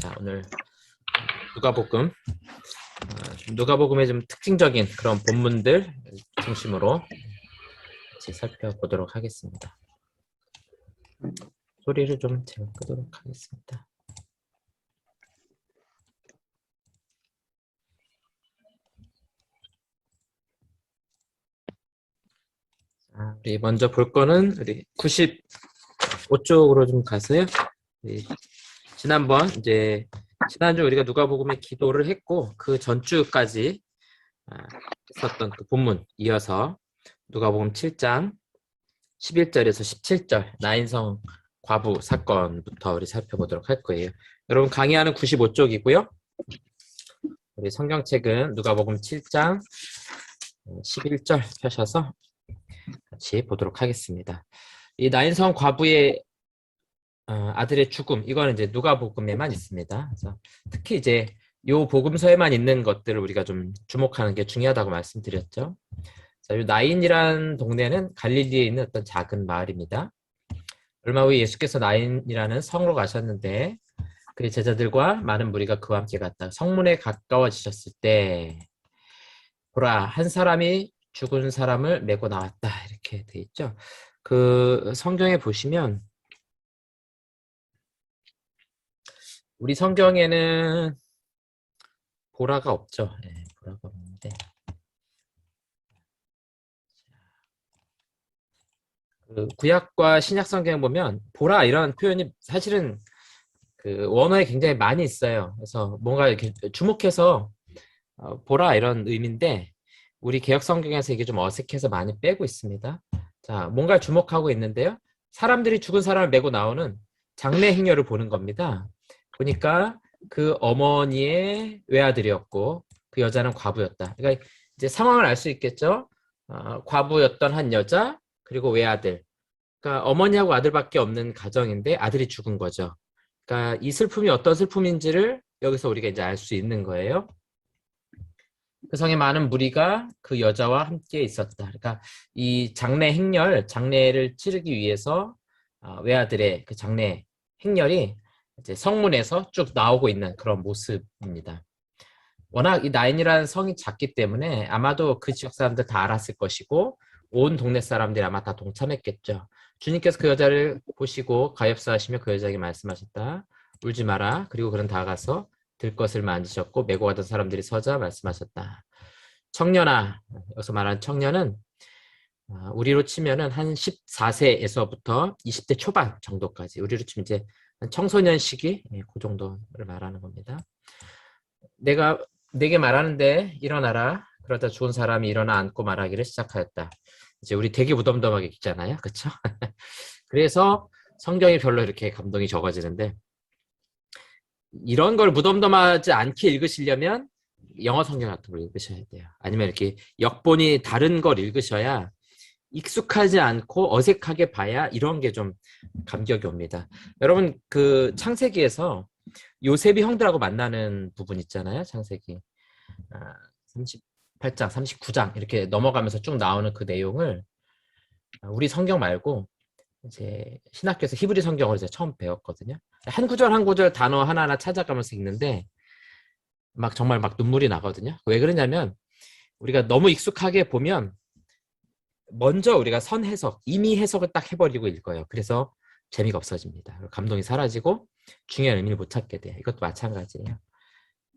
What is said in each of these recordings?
하겠습니다. 오늘 누가복음, 누가복음의 좀 특징적인 그런 본문들 중심으로 같이 살펴보도록 하겠습니다. 소리를 좀 제가 끄도록 하겠습니다. 우리 먼저 볼 거는 우리 95쪽으로 좀 가서요. 지난주 우리가 누가복음의 기도를 했고 그 전주까지 했었던 그 본문 이어서 누가복음 7장 11절에서 17절 나인성 과부 사건부터 우리 살펴보도록 할 거예요. 여러분 강의하는 95쪽이고요. 우리 성경책은 누가복음 7장 11절 펴셔서 같이 보도록 하겠습니다. 이 나인성 과부의 아들의 죽음, 이거는 이제 누가복음에만 있습니다. 그래서 특히 이제 요 복음서에만 있는 것들을 우리가 좀 주목하는 게 중요하다고 말씀드렸죠. 자, 이 나인이라는 동네는 갈릴리에 있는 어떤 작은 마을입니다. 얼마 후에 예수께서 나인이라는 성으로 가셨는데 그의 제자들과 많은 무리가 그와 함께 갔다. 성문에 가까워지셨을 때 보라, 한 사람이 죽은 사람을 메고 나왔다. 이렇게 돼 있죠. 그 성경에 보시면 우리 성경에는 보라가 없죠. 네, 보라가 없는데 그 구약과 신약 성경에 보면 보라 이런 표현이 사실은 그 원어에 굉장히 많이 있어요. 그래서 뭔가 이렇게 주목해서 보라 이런 의미인데 우리 개역 성경에서 이게 좀 어색해서 많이 빼고 있습니다. 자, 뭔가 주목하고 있는데요. 사람들이 죽은 사람을 메고 나오는 장례 행렬을 보는 겁니다. 보니까 그 어머니의 외아들이었고 그 여자는 과부였다. 그러니까 이제 상황을 알 수 있겠죠. 과부였던 한 여자 그리고 외아들. 그러니까 어머니하고 아들밖에 없는 가정인데 아들이 죽은 거죠. 그러니까 이 슬픔이 어떤 슬픔인지를 여기서 우리가 이제 알 수 있는 거예요. 그 성에 많은 무리가 그 여자와 함께 있었다. 그러니까 이 장례 행렬, 장례를 치르기 위해서 외아들의 그 장례 행렬이 이제 성문에서 쭉 나오고 있는 그런 모습입니다. 워낙 이 나인이라는 성이 작기 때문에 아마도 그 지역 사람들 다 알았을 것이고 온 동네 사람들이 아마 다 동참했겠죠. 주님께서 그 여자를 보시고 가엾어하시며 그 여자에게 말씀하셨다. 울지 마라. 그리고 그는 다가가서 들것을 만지셨고 메고 가던 사람들이 서자 말씀하셨다. 청년아, 여기서 말하는 청년은 우리로 치면은 한 14세에서부터 20대 초반 정도까지 우리로 치면 이제 청소년 시기 그 정도를 말하는 겁니다. 내가 내게 말하는데 일어나라. 그러다 좋은 사람이 일어나 앉고 말하기를 시작하였다. 이제 우리 되게 무덤덤하게 읽잖아요, 그렇죠? 그래서 성경이 별로 이렇게 감동이 적어지는데 이런 걸 무덤덤하지 않게 읽으시려면 영어 성경 같은 걸 읽으셔야 돼요. 아니면 이렇게 역본이 다른 걸 읽으셔야 익숙하지 않고 어색하게 봐야 이런 게 좀 감격이 옵니다. 여러분 그 창세기에서 요셉이 형들하고 만나는 부분 있잖아요. 창세기 38장, 39장 이렇게 넘어가면서 쭉 나오는 그 내용을 우리 성경 말고 이제 신학교에서 히브리 성경을 이제 처음 배웠거든요. 한 구절 한 구절 단어 하나하나 찾아가면서 읽는데 막 정말 막 눈물이 나거든요. 왜 그러냐면 우리가 너무 익숙하게 보면 먼저 우리가 선 해석, 이미 해석을 딱 해버리고 읽어요. 그래서 재미가 없어집니다. 감동이 사라지고 중요한 의미를 못 찾게 돼요. 이것도 마찬가지예요.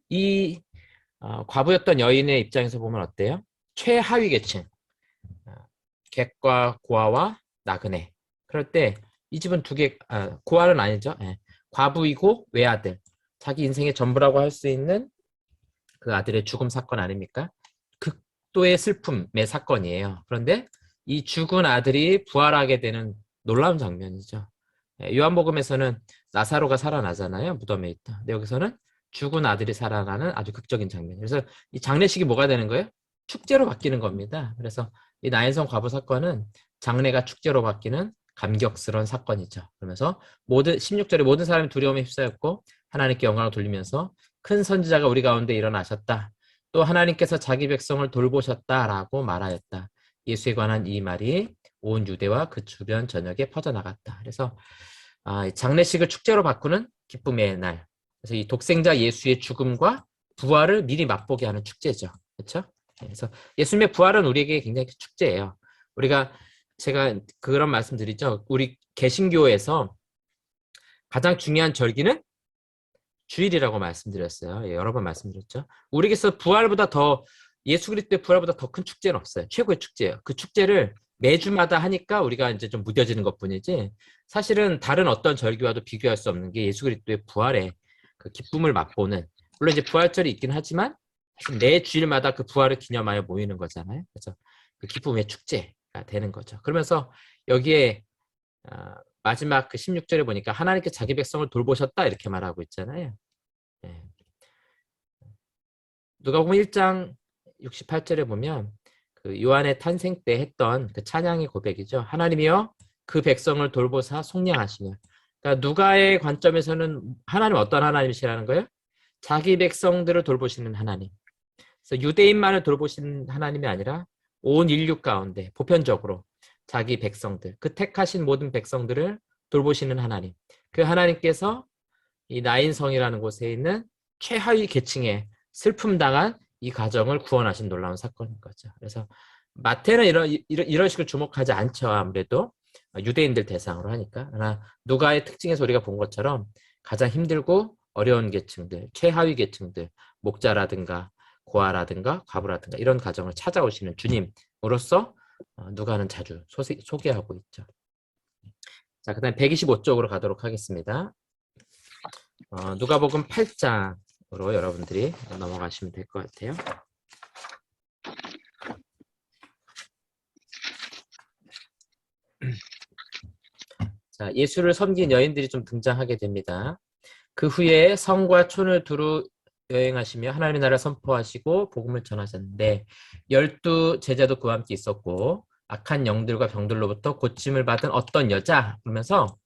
이 과부였던 여인의 입장에서 보면 어때요? 최하위 계층, 객과 고아와 나그네. 그럴 때 이 집은 두 개, 고아는 아니죠. 예. 과부이고 외아들. 자기 인생의 전부라고 할 수 있는 그 아들의 죽음 사건 아닙니까? 극도의 슬픔의 사건이에요. 그런데 이 죽은 아들이 부활하게 되는 놀라운 장면이죠. 요한복음에서는 나사로가 살아나잖아요. 무덤에 있다. 근데 여기서는 죽은 아들이 살아나는 아주 극적인 장면. 그래서 이 장례식이 뭐가 되는 거예요? 축제로 바뀌는 겁니다. 그래서 이 나인성 과부 사건은 장례가 축제로 바뀌는 감격스러운 사건이죠. 그러면서 16절에 모든 사람이 두려움에 휩싸였고 하나님께 영광을 돌리면서 큰 선지자가 우리 가운데 일어나셨다. 또 하나님께서 자기 백성을 돌보셨다라고 말하였다. 예수에 관한 이 말이 온 유대와 그 주변 전역에 퍼져나갔다. 그래서 장례식을 축제로 바꾸는 기쁨의 날. 그래서 이 독생자 예수의 죽음과 부활을 미리 맛보게 하는 축제죠. 그렇죠? 그래서 예수님의 부활은 우리에게 굉장히 축제예요. 제가 그런 말씀 드리죠. 우리 개신교에서 가장 중요한 절기는 주일이라고 말씀드렸어요. 예, 여러 번 말씀드렸죠. 우리에게서 예수 그리스도의 부활보다 더 큰 축제는 없어요. 최고의 축제예요. 그 축제를 매주마다 하니까 우리가 이제 좀 무뎌지는 것뿐이지, 사실은 다른 어떤 절기와도 비교할 수 없는 게 예수 그리스도의 부활의 그 기쁨을 맛보는, 물론 이제 부활절이 있긴 하지만 사실 매 주일마다 그 부활을 기념하여 모이는 거잖아요. 그래서 그 기쁨의 축제가 되는 거죠. 그러면서 여기에 마지막 그 16절에 보니까 하나님께 자기 백성을 돌보셨다 이렇게 말하고 있잖아요. 예. 누가복음 1장 68절에 보면 그 요한의 탄생 때 했던 그 찬양의 고백이죠. 하나님이여 그 백성을 돌보사 속량하시며. 그러니까 누가의 관점에서는 하나님 어떤 하나님이시라는 거예요? 자기 백성들을 돌보시는 하나님. 그래서 유대인만을 돌보시는 하나님이 아니라 온 인류 가운데 보편적으로 자기 백성들, 그 택하신 모든 백성들을 돌보시는 하나님. 그 하나님께서 이 나인성이라는 곳에 있는 최하위 계층의 슬픔 당한 이 가정을 구원하신 놀라운 사건인 거죠. 그래서 마태는 이런 식으로 주목하지 않죠. 아무래도 유대인들 대상으로 하니까. 그러나 누가의 특징에서 우리가 본 것처럼 가장 힘들고 어려운 계층들, 최하위 계층들, 목자라든가 고아라든가 과부라든가 이런 가정을 찾아오시는 주님으로서 누가는 자주 소개하고 있죠. 자, 그 다음에 125쪽으로 가도록 하겠습니다. 누가복음 8장으로 여러분들이 넘어가시면 될 것 같아요. 자, 예수를 섬긴 여인들이 좀 등장하게 됩니다. 그 후에 성과 촌을 두루 여행하시며 하나님의 나라를 선포하시고 복음을 전하셨는데 12 제자도 그와 함께 있었고 악한 영들과 병들로부터 고침을 받은 어떤 여자, 그러면서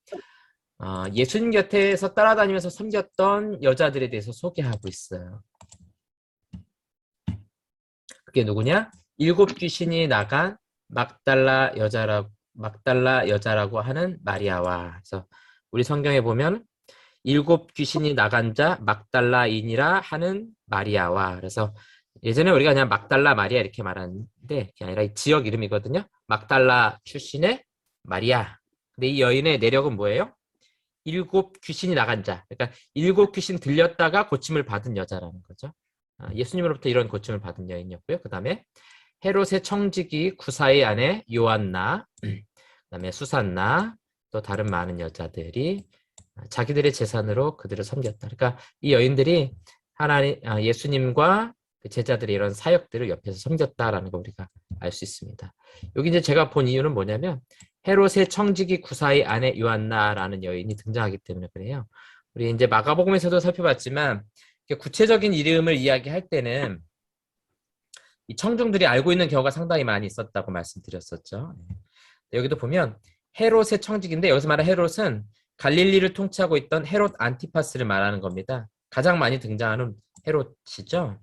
예수님 곁에서 따라다니면서 섬겼던 여자들에 대해서 소개하고 있어요. 그게 누구냐? 7 귀신이 나간 막달라 여자라고 하는 마리아와, 그래서 우리 성경에 보면 7 귀신이 나간 자 막달라인이라 하는 마리아와, 그래서 예전에 우리가 그냥 막달라 마리아 이렇게 말하는데 그게 아니라 지역 이름이거든요. 막달라 출신의 마리아. 근데 이 여인의 내력은 뭐예요? 7 귀신이 나간 자. 그러니까 7 귀신 들렸다가 고침을 받은 여자라는 거죠. 예수님으로부터 이런 고침을 받은 여인이었고요. 그 다음에 헤롯의 청지기 구사의 아내 요한나, 그 다음에 수산나, 또 다른 많은 여자들이 자기들의 재산으로 그들을 섬겼다. 그러니까 이 여인들이 예수님과 그 제자들의 이런 사역들을 옆에서 섬겼다라는 거 우리가 알 수 있습니다. 여기 이제 제가 본 이유는 뭐냐면 헤롯의 청지기 구사의 아내 요한나라는 여인이 등장하기 때문에 그래요. 우리 이제 마가복음에서도 살펴봤지만 구체적인 이름을 이야기할 때는 이 청중들이 알고 있는 경우가 상당히 많이 있었다고 말씀드렸었죠. 여기도 보면 헤롯의 청지기인데 여기서 말하는 헤롯은 갈릴리를 통치하고 있던 헤롯 안티파스를 말하는 겁니다. 가장 많이 등장하는 헤롯이죠.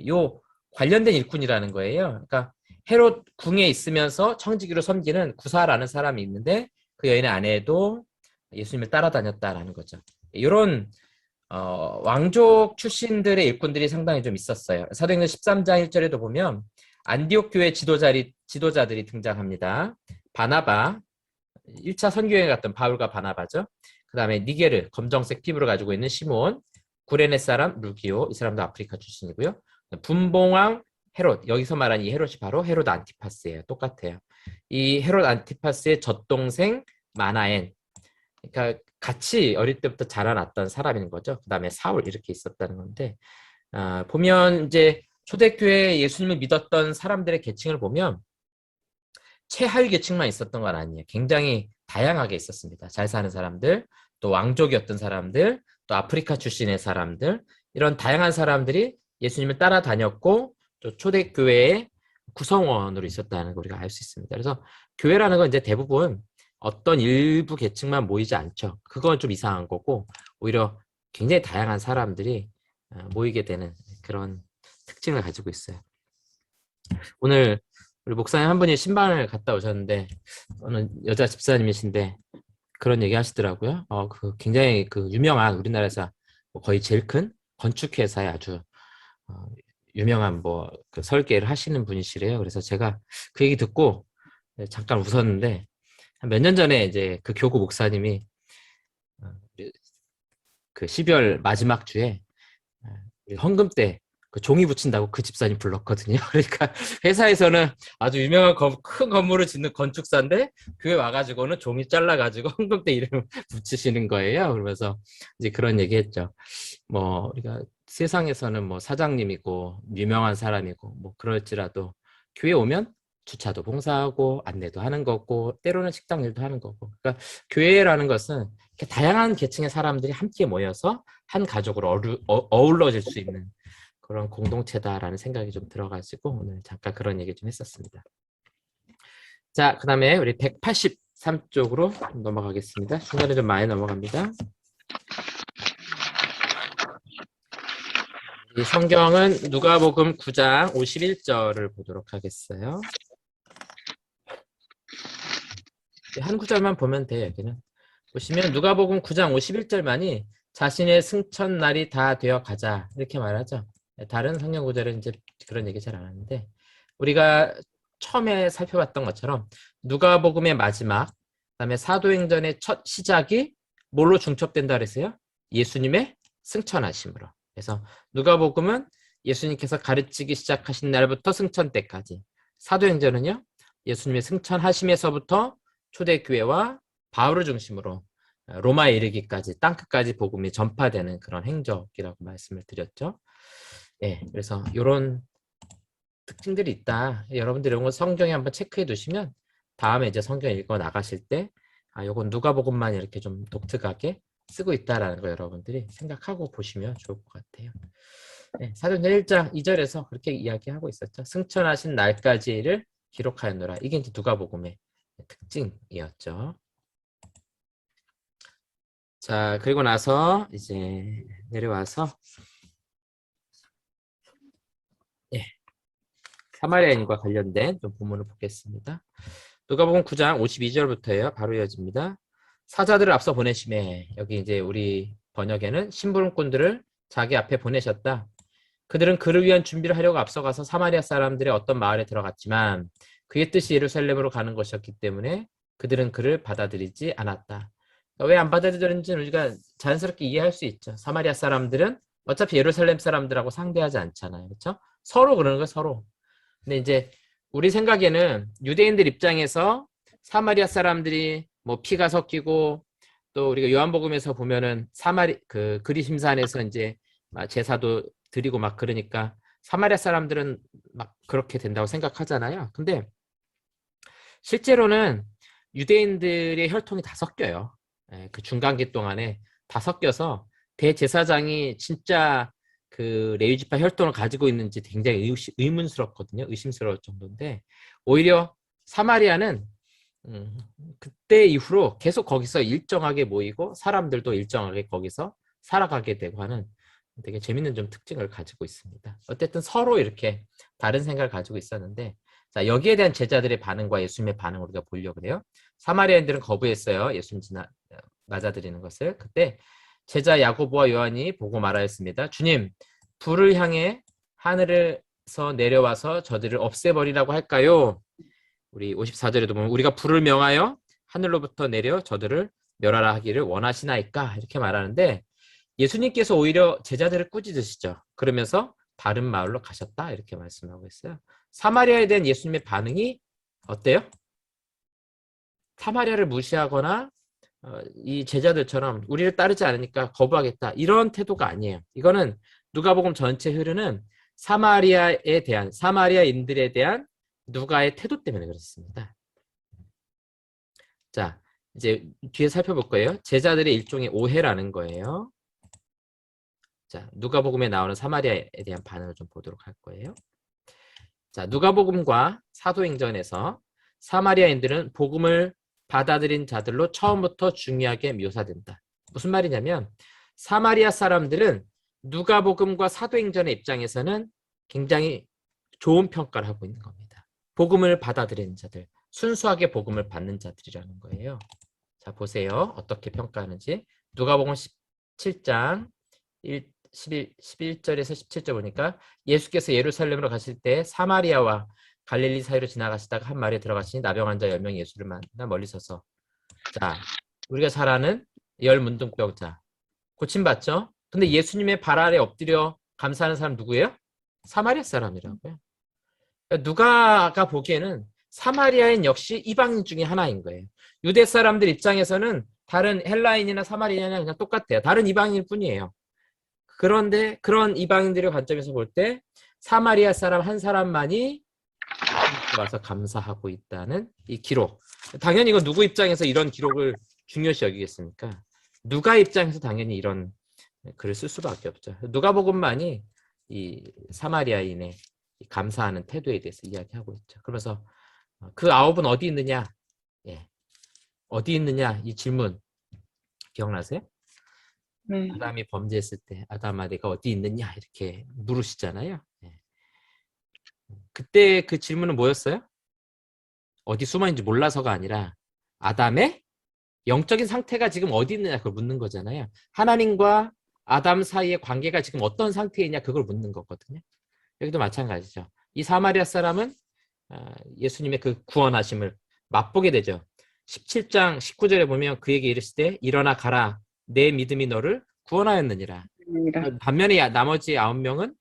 요 관련된 일꾼이라는 거예요. 그러니까 헤롯 궁에 있으면서 청지기로 섬기는 구사라는 사람이 있는데 그 여인의 아내도 예수님을 따라다녔다라는 거죠. 이런 왕족 출신들의 일꾼들이 상당히 좀 있었어요. 사도행전 13장 1절에도 보면 안디옥 교회 지도자들이 등장합니다. 바나바, 1차 선교여행 갔던 바울과 바나바죠. 그 다음에 니게르, 검정색 피부를 가지고 있는 시몬, 구레네 사람 루기오, 이 사람도 아프리카 출신이고요. 분봉왕 헤롯, 여기서 말하는 이 헤롯이 바로 헤롯 안티파스예요. 똑같아요. 이 헤롯 안티파스의 젖동생 마나엔, 그러니까 같이 어릴 때부터 자라났던 사람인 거죠. 그 다음에 사울 이렇게 있었다는 건데, 보면 이제 초대교회 예수님을 믿었던 사람들의 계층을 보면 최하위 계층만 있었던 건 아니에요. 굉장히 다양하게 있었습니다. 잘 사는 사람들, 또 왕족이었던 사람들, 또 아프리카 출신의 사람들, 이런 다양한 사람들이 예수님을 따라다녔고 또 초대교회의 구성원으로 있었다는 걸 우리가 알 수 있습니다. 그래서 교회라는 건 이제 대부분 어떤 일부 계층만 모이지 않죠. 그건 좀 이상한 거고 오히려 굉장히 다양한 사람들이 모이게 되는 그런 특징을 가지고 있어요. 오늘 우리 목사님 한 분이 신방을 갔다 오셨는데 어느 여자 집사님이신데 그런 얘기 하시더라고요. 굉장히 그 유명한 우리나라에서 거의 제일 큰 건축회사에 아주 어, 유명한 뭐 그 설계를 하시는 분이시래요. 그래서 제가 그 얘기 듣고 잠깐 웃었는데 몇 년 전에 이제 그 교구 목사님이 어, 그 12월 마지막 주에 헌금 때 그 종이 붙인다고 그 집사님 불렀거든요. 그러니까 회사에서는 아주 유명한 큰 건물을 짓는 건축사인데 교회 와가지고는 종이 잘라가지고 헌금 때 이름 붙이시는 거예요. 그러면서 이제 그런 얘기했죠. 뭐 우리가 세상에서는 뭐 사장님이고 유명한 사람이고 뭐 그럴지라도 교회 오면 주차도 봉사하고 안내도 하는 거고 때로는 식당 일도 하는 거고. 그러니까 교회라는 것은 이렇게 다양한 계층의 사람들이 함께 모여서 한 가족으로 어우러질 수 있는 그런 공동체다라는 생각이 좀 들어가지고 오늘 잠깐 그런 얘기 좀 했었습니다. 자, 그 다음에 우리 183쪽으로 넘어가겠습니다. 중간에 좀 많이 넘어갑니다. 이 성경은 누가복음 9장 51절을 보도록 하겠어요. 한 구절만 보면 돼요. 여기는 보시면 누가복음 9장 51절만이 자신의 승천 날이 다 되어 가자 이렇게 말하죠. 다른 성경 구절은 이제 그런 얘기 잘 안 하는데 우리가 처음에 살펴봤던 것처럼 누가복음의 마지막, 그다음에 사도행전의 첫 시작이 뭘로 중첩된다 그랬어요? 예수님의 승천하심으로. 그래서 누가복음은 예수님께서 가르치기 시작하신 날부터 승천 때까지, 사도행전은요 예수님의 승천하심에서부터 초대교회와 바울을 중심으로 로마에 이르기까지 땅끝까지 복음이 전파되는 그런 행적이라고 말씀을 드렸죠. 예, 그래서 이런 특징들이 있다. 여러분들 이런 거 성경에 한번 체크해 두시면 다음에 이제 성경 읽어 나가실 때 요건 누가복음만 이렇게 좀 독특하게 쓰고 있다라는 거 여러분들이 생각하고 보시면 좋을 것 같아요. 네, 사도행전 1장 2절에서 그렇게 이야기하고 있었죠. 승천하신 날까지를 기록하였노라. 이게 이제 누가복음의 특징이었죠. 자, 그리고 나서 이제 내려와서 사마리아인과 관련된 좀 본문을 보겠습니다. 누가복음 9장 52절부터예요. 바로 이어집니다. 사자들을 앞서 보내심에, 여기 이제 우리 번역에는 심부름꾼들을 자기 앞에 보내셨다. 그들은 그를 위한 준비를 하려고 앞서가서 사마리아 사람들의 어떤 마을에 들어갔지만 그의 뜻이 예루살렘으로 가는 것이었기 때문에 그들은 그를 받아들이지 않았다. 왜 안 받아들였는지는 우리가 자연스럽게 이해할 수 있죠. 사마리아 사람들은 어차피 예루살렘 사람들하고 상대하지 않잖아요. 그렇죠? 서로 그러는 거예요. 서로. 근데 이제 우리 생각에는 유대인들 입장에서 사마리아 사람들이 뭐 피가 섞이고 또 우리가 요한복음에서 보면은 그 그리심산에서 이제 제사도 드리고 막 그러니까 사마리아 사람들은 막 그렇게 된다고 생각하잖아요. 근데 실제로는 유대인들의 혈통이 다 섞여요. 그 중간기 동안에 다 섞여서 대제사장이 진짜 그 레위지파 혈통을 가지고 있는지 굉장히 의문스럽거든요. 의심스러울 정도인데 오히려 사마리아는 그때 이후로 계속 거기서 일정하게 모이고 사람들도 일정하게 거기서 살아가게 되고 하는 되게 재밌는 좀 특징을 가지고 있습니다. 어쨌든 서로 이렇게 다른 생각을 가지고 있었는데 자, 여기에 대한 제자들의 반응과 예수님의 반응을 우리가 보려고 해요. 사마리아인들은 거부했어요. 예수님 맞아들이는 것을. 그때 제자 야고보와 요한이 보고 말하였습니다. 주님, 불을 향해 하늘에서 내려와서 저들을 없애버리라고 할까요? 우리 54절에도 보면 우리가 불을 명하여 하늘로부터 내려 저들을 멸하라 하기를 원하시나이까? 이렇게 말하는데 예수님께서 오히려 제자들을 꾸짖으시죠. 그러면서 다른 마을로 가셨다 이렇게 말씀하고 있어요. 사마리아에 대한 예수님의 반응이 어때요? 사마리아를 무시하거나 이 제자들처럼 우리를 따르지 않으니까 거부하겠다 이런 태도가 아니에요. 이거는 누가복음 전체 흐르는 사마리아인들에 대한 누가의 태도 때문에 그렇습니다. 자, 이제 뒤에 살펴볼 거예요. 제자들의 일종의 오해라는 거예요. 자, 누가복음에 나오는 사마리아에 대한 반응을 좀 보도록 할 거예요. 자, 누가복음과 사도행전에서 사마리아인들은 복음을 받아들인 자들로 처음부터 중요하게 묘사된다. 무슨 말이냐면 사마리아 사람들은 누가복음과 사도행전의 입장에서는 굉장히 좋은 평가를 하고 있는 겁니다. 복음을 받아들이는 자들, 순수하게 복음을 받는 자들이라는 거예요. 자, 보세요. 어떻게 평가하는지. 누가복음 17장 11절에서 17절 보니까 예수께서 예루살렘으로 가실 때 사마리아와 갈릴리 사이로 지나가시다가 한 마을에 들어가시니 나병 환자 10명이 예수를 만나 멀리 서서 자, 우리가 잘 아는 열 문둥병자 고침받죠? 근데 예수님의 발 아래 엎드려 감사하는 사람 누구예요? 사마리아 사람이라고요. 그러니까 누가가 보기에는 사마리아인 역시 이방인 중에 하나인 거예요. 유대 사람들 입장에서는 다른 헬라인이나 사마리아인이나 그냥 똑같아요. 다른 이방인일 뿐이에요. 그런데 그런 이방인들의 관점에서 볼 때 사마리아 사람 한 사람만이 와서 감사하고 있다는 이 기록. 당연히 이건 누구 입장에서 이런 기록을 중요시 여기겠습니까? 누가 입장에서 당연히 이런 글을 쓸 수밖에 없죠. 누가복음만이 이 사마리아인의 감사하는 태도에 대해서 이야기하고 있죠. 그러면서 그 아홉은 어디 있느냐? 예. 어디 있느냐? 이 질문 기억나세요? 네. 아담이 범죄했을 때 아담아 내가 어디 있느냐 이렇게 물으시잖아요. 예. 그때 그 질문은 뭐였어요? 어디 숨어 있는지 몰라서가 아니라 아담의 영적인 상태가 지금 어디 있느냐 그걸 묻는 거잖아요. 하나님과 아담 사이의 관계가 지금 어떤 상태에 있냐 그걸 묻는 거거든요. 여기도 마찬가지죠. 이 사마리아 사람은 예수님의 그 구원하심을 맛보게 되죠. 17장 19절에 보면 그에게 이르시되 일어나 가라 내 믿음이 너를 구원하였느니라. 반면에 나머지 9명은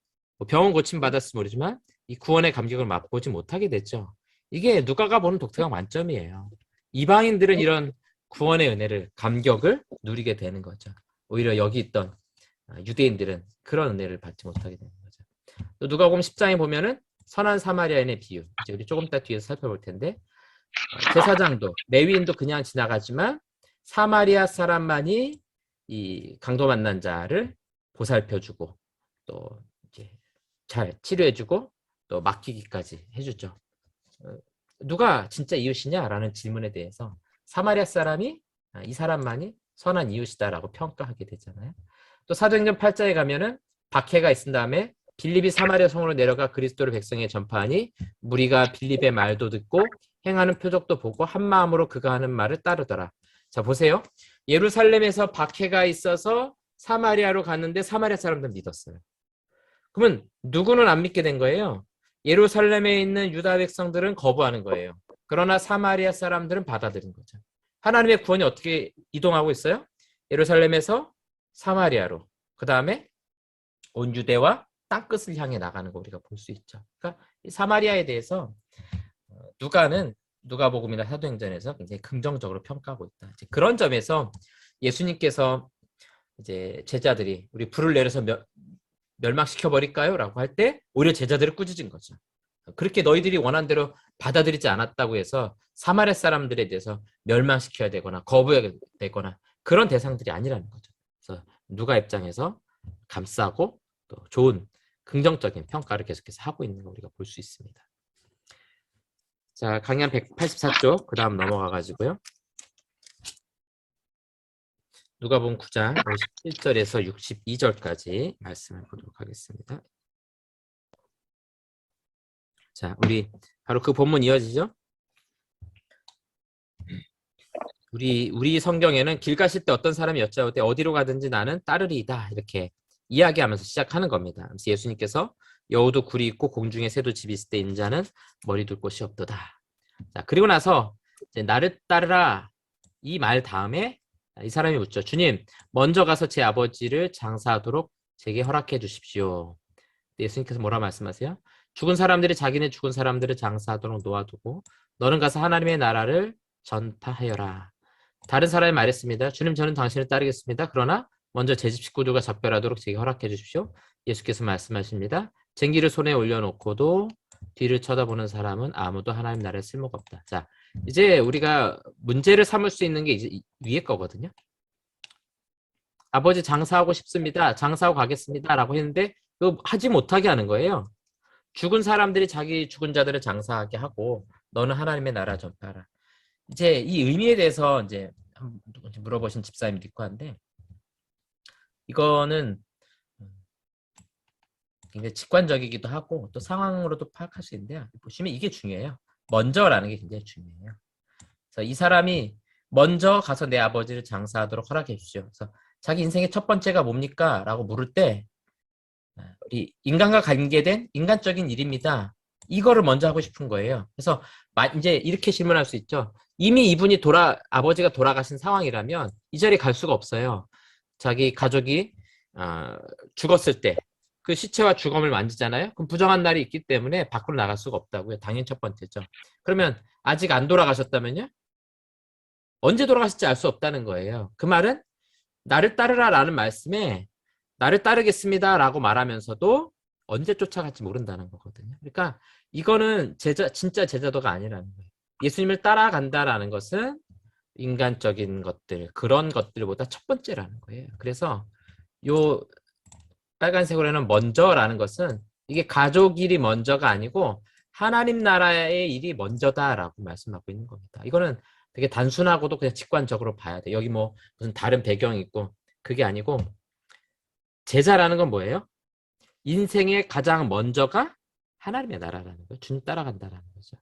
병원 고침 받았으면 모르지만 이 구원의 감격을 맛보지 못하게 됐죠. 이게 누가가 보는 독특한 관점이에요. 이방인들은 이런 구원의 은혜를 감격을 누리게 되는 거죠. 오히려 여기 있던 유대인들은 그런 은혜를 받지 못하게 되는 거죠. 또 누가복음 10장에 보면은 선한 사마리아인의 비유. 이제 우리 조금 이따 뒤에서 살펴볼 텐데 제사장도 레위인도 그냥 지나가지만 사마리아 사람만이 이 강도 만난 자를 보살펴주고 또 이제 잘 치료해주고 또 맡기기까지 해주죠. 누가 진짜 이웃이냐라는 질문에 대해서 사마리아 사람이 이 사람만이 선한 이웃이다라고 평가하게 되잖아요. 또 사도행전 8장에 가면은 박해가 있은 다음에 빌립이 사마리아 성으로 내려가 그리스도를 백성에 전파하니 무리가 빌립의 말도 듣고 행하는 표적도 보고 한 마음으로 그가 하는 말을 따르더라. 자 보세요. 예루살렘에서 박해가 있어서 사마리아로 갔는데 사마리아 사람들은 믿었어요. 그러면 누구는 안 믿게 된 거예요? 예루살렘에 있는 유다 백성들은 거부하는 거예요. 그러나 사마리아 사람들은 받아들인 거죠. 하나님의 구원이 어떻게 이동하고 있어요? 예루살렘에서 사마리아로, 그 다음에 온 유대와 땅끝을 향해 나가는 거 우리가 볼 수 있죠. 그러니까 사마리아에 대해서 누가는 누가복음이나 사도행전에서 굉장히 긍정적으로 평가하고 있다. 이제 그런 점에서 예수님께서 이제 제자들이 우리 불을 내려서 멸망시켜 버릴까요? 라고 할 때 오히려 제자들을 꾸짖은 거죠. 그렇게 너희들이 원한 대로 받아들이지 않았다고 해서 사마리아 사람들에 대해서 멸망시켜야 되거나 거부해야 되거나 그런 대상들이 아니라는 거죠. 그래서 누가 입장에서 감싸고 또 좋은 긍정적인 평가를 계속해서 하고 있는 거 우리가 볼 수 있습니다. 자, 강연 184쪽 그 다음 넘어가 가지고요. 누가복음 9장 57절에서 62절까지 말씀을 보도록 하겠습니다. 자, 우리 바로 그 본문 이어지죠? 우리 성경에는 길 가실 때 어떤 사람이 여짜오되 어디로 가든지 나는 따르리이다 이렇게 이야기하면서 시작하는 겁니다. 그래서 예수님께서 여우도 굴이 있고 공중에 새도 집이 있을 때 인자는 머리 둘 곳이 없도다. 자, 그리고 나서 이제 나를 따르라 이 말 다음에 이 사람이 묻죠. 주님, 먼저 가서 제 아버지를 장사하도록 제게 허락해 주십시오. 예수님께서 뭐라 말씀하세요? 죽은 사람들이 자기네 죽은 사람들을 장사하도록 놓아두고 너는 가서 하나님의 나라를 전파하여라. 다른 사람이 말했습니다. 주님, 저는 당신을 따르겠습니다. 그러나 먼저 제 집 식구들과 작별하도록 제게 허락해 주십시오. 예수께서 말씀하십니다. 쟁기를 손에 올려놓고도 뒤를 쳐다보는 사람은 아무도 하나님 나라에 쓸모가 없다. 자, 이제 우리가 문제를 삼을 수 있는 게 이제 위에 거거든요. 아버지 장사하고 싶습니다. 장사하고 가겠습니다. 라고 했는데 그거 하지 못하게 하는 거예요. 죽은 사람들이 자기 죽은 자들을 장사하게 하고 너는 하나님의 나라 전파하라. 이제 이 의미에 대해서 이제 물어보신 집사님도 있고 한데 이거는 굉장히 직관적이기도 하고 또 상황으로도 파악할 수 있는데요. 보시면 이게 중요해요. 먼저라는 게 굉장히 중요해요. 그래서 이 사람이 먼저 가서 내 아버지를 장사하도록 허락해 주십시오. 그래서 자기 인생의 첫 번째가 뭡니까? 라고 물을 때 우리 인간과 관계된 인간적인 일입니다. 이거를 먼저 하고 싶은 거예요. 그래서 이제 이렇게 질문할 수 있죠. 이미 이분이 아버지가 돌아가신 상황이라면 이 자리에 갈 수가 없어요. 자기 가족이 죽었을 때 그 시체와 주검을 만지잖아요. 그럼 부정한 날이 있기 때문에 밖으로 나갈 수가 없다고요. 당연히 첫 번째죠. 그러면 아직 안 돌아가셨다면요? 언제 돌아가실지 알 수 없다는 거예요. 그 말은 나를 따르라 라는 말씀에 나를 따르겠습니다 라고 말하면서도 언제 쫓아갈지 모른다는 거거든요. 그러니까 이거는 진짜 제자도가 아니라는 거예요. 예수님을 따라간다라는 것은 인간적인 것들, 그런 것들보다 첫 번째라는 거예요. 그래서 요 빨간색으로는 먼저라는 것은 이게 가족 일이 먼저가 아니고 하나님 나라의 일이 먼저다라고 말씀하고 있는 겁니다. 이거는 되게 단순하고도 그냥 직관적으로 봐야 돼. 여기 뭐 무슨 다른 배경이 있고 그게 아니고 제자라는 건 뭐예요? 인생의 가장 먼저가 하나님의 나라라는 거예요. 주님 따라간다라는 거죠.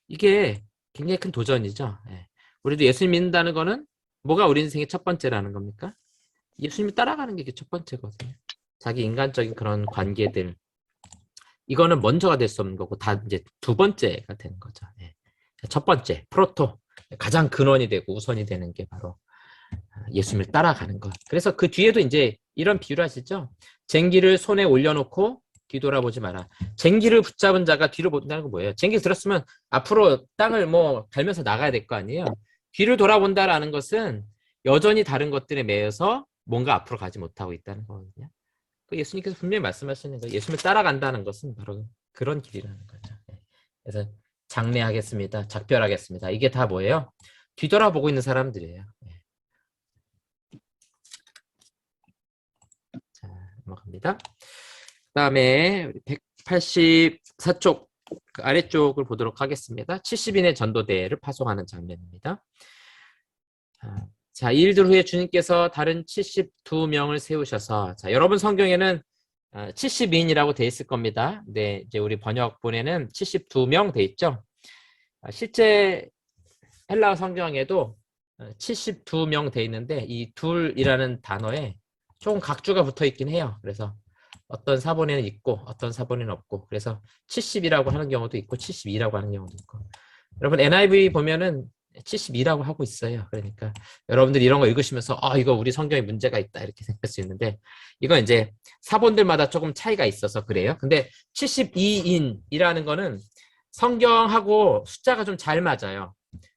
이게 굉장히 큰 도전이죠. 예. 우리도 예수님 믿는다는 거는 뭐가 우리 인생의 첫 번째라는 겁니까? 예수님이 따라가는 게 첫 번째거든요. 자기 인간적인 그런 관계들 이거는 먼저가 될 수 없는 거고 다 이제 두 번째가 되는 거죠. 예. 첫 번째 프로토 가장 근원이 되고 우선이 되는 게 바로 예수님을 따라가는 것. 그래서 그 뒤에도 이제 이런 비유를 하시죠. 쟁기를 손에 올려놓고 뒤돌아보지 마라. 쟁기를 붙잡은 자가 뒤로 본다는 건 뭐예요? 쟁기를 들었으면 앞으로 땅을 뭐 밟면서 나가야 될 거 아니에요. 뒤를 돌아본다라는 것은 여전히 다른 것들에 매여서 뭔가 앞으로 가지 못하고 있다는 거거든요. 그 예수님께서 분명히 말씀하시는 거예요. 예수님을 따라간다는 것은 바로 그런 길이라는 거죠. 그래서 장례하겠습니다. 작별하겠습니다. 이게 다 뭐예요? 뒤돌아보고 있는 사람들이에요. 자, 넘어갑니다. 그 다음에 184쪽 아래쪽을 보도록 하겠습니다. 70인의 전도대를 파송하는 장면입니다. 자, 이 일들 후에 주님께서 다른 72명을 세우셔서 자, 여러분 성경에는 70인이라고 돼 있을 겁니다. 근데 이제 우리 번역본에는 72명 돼 있죠. 실제 헬라어 성경에도 72명 돼 있는데 이 둘이라는 단어에 조금 각주가 붙어 있긴 해요. 그래서 어떤 사본에는 있고 어떤 사본에는 없고 그래서 70이라고 하는 경우도 있고 72라고 하는 경우도 있고 여러분 NIV 보면은 72라고 하고 있어요. 그러니까 여러분들이 이런 거 읽으시면서 이거 우리 성경에 문제가 있다 이렇게 생각할 수 있는데 이건 이제 사본들마다 조금 차이가 있어서 그래요. 근데 72인이라는 거는 성경하고 숫자가 좀 잘 맞아요.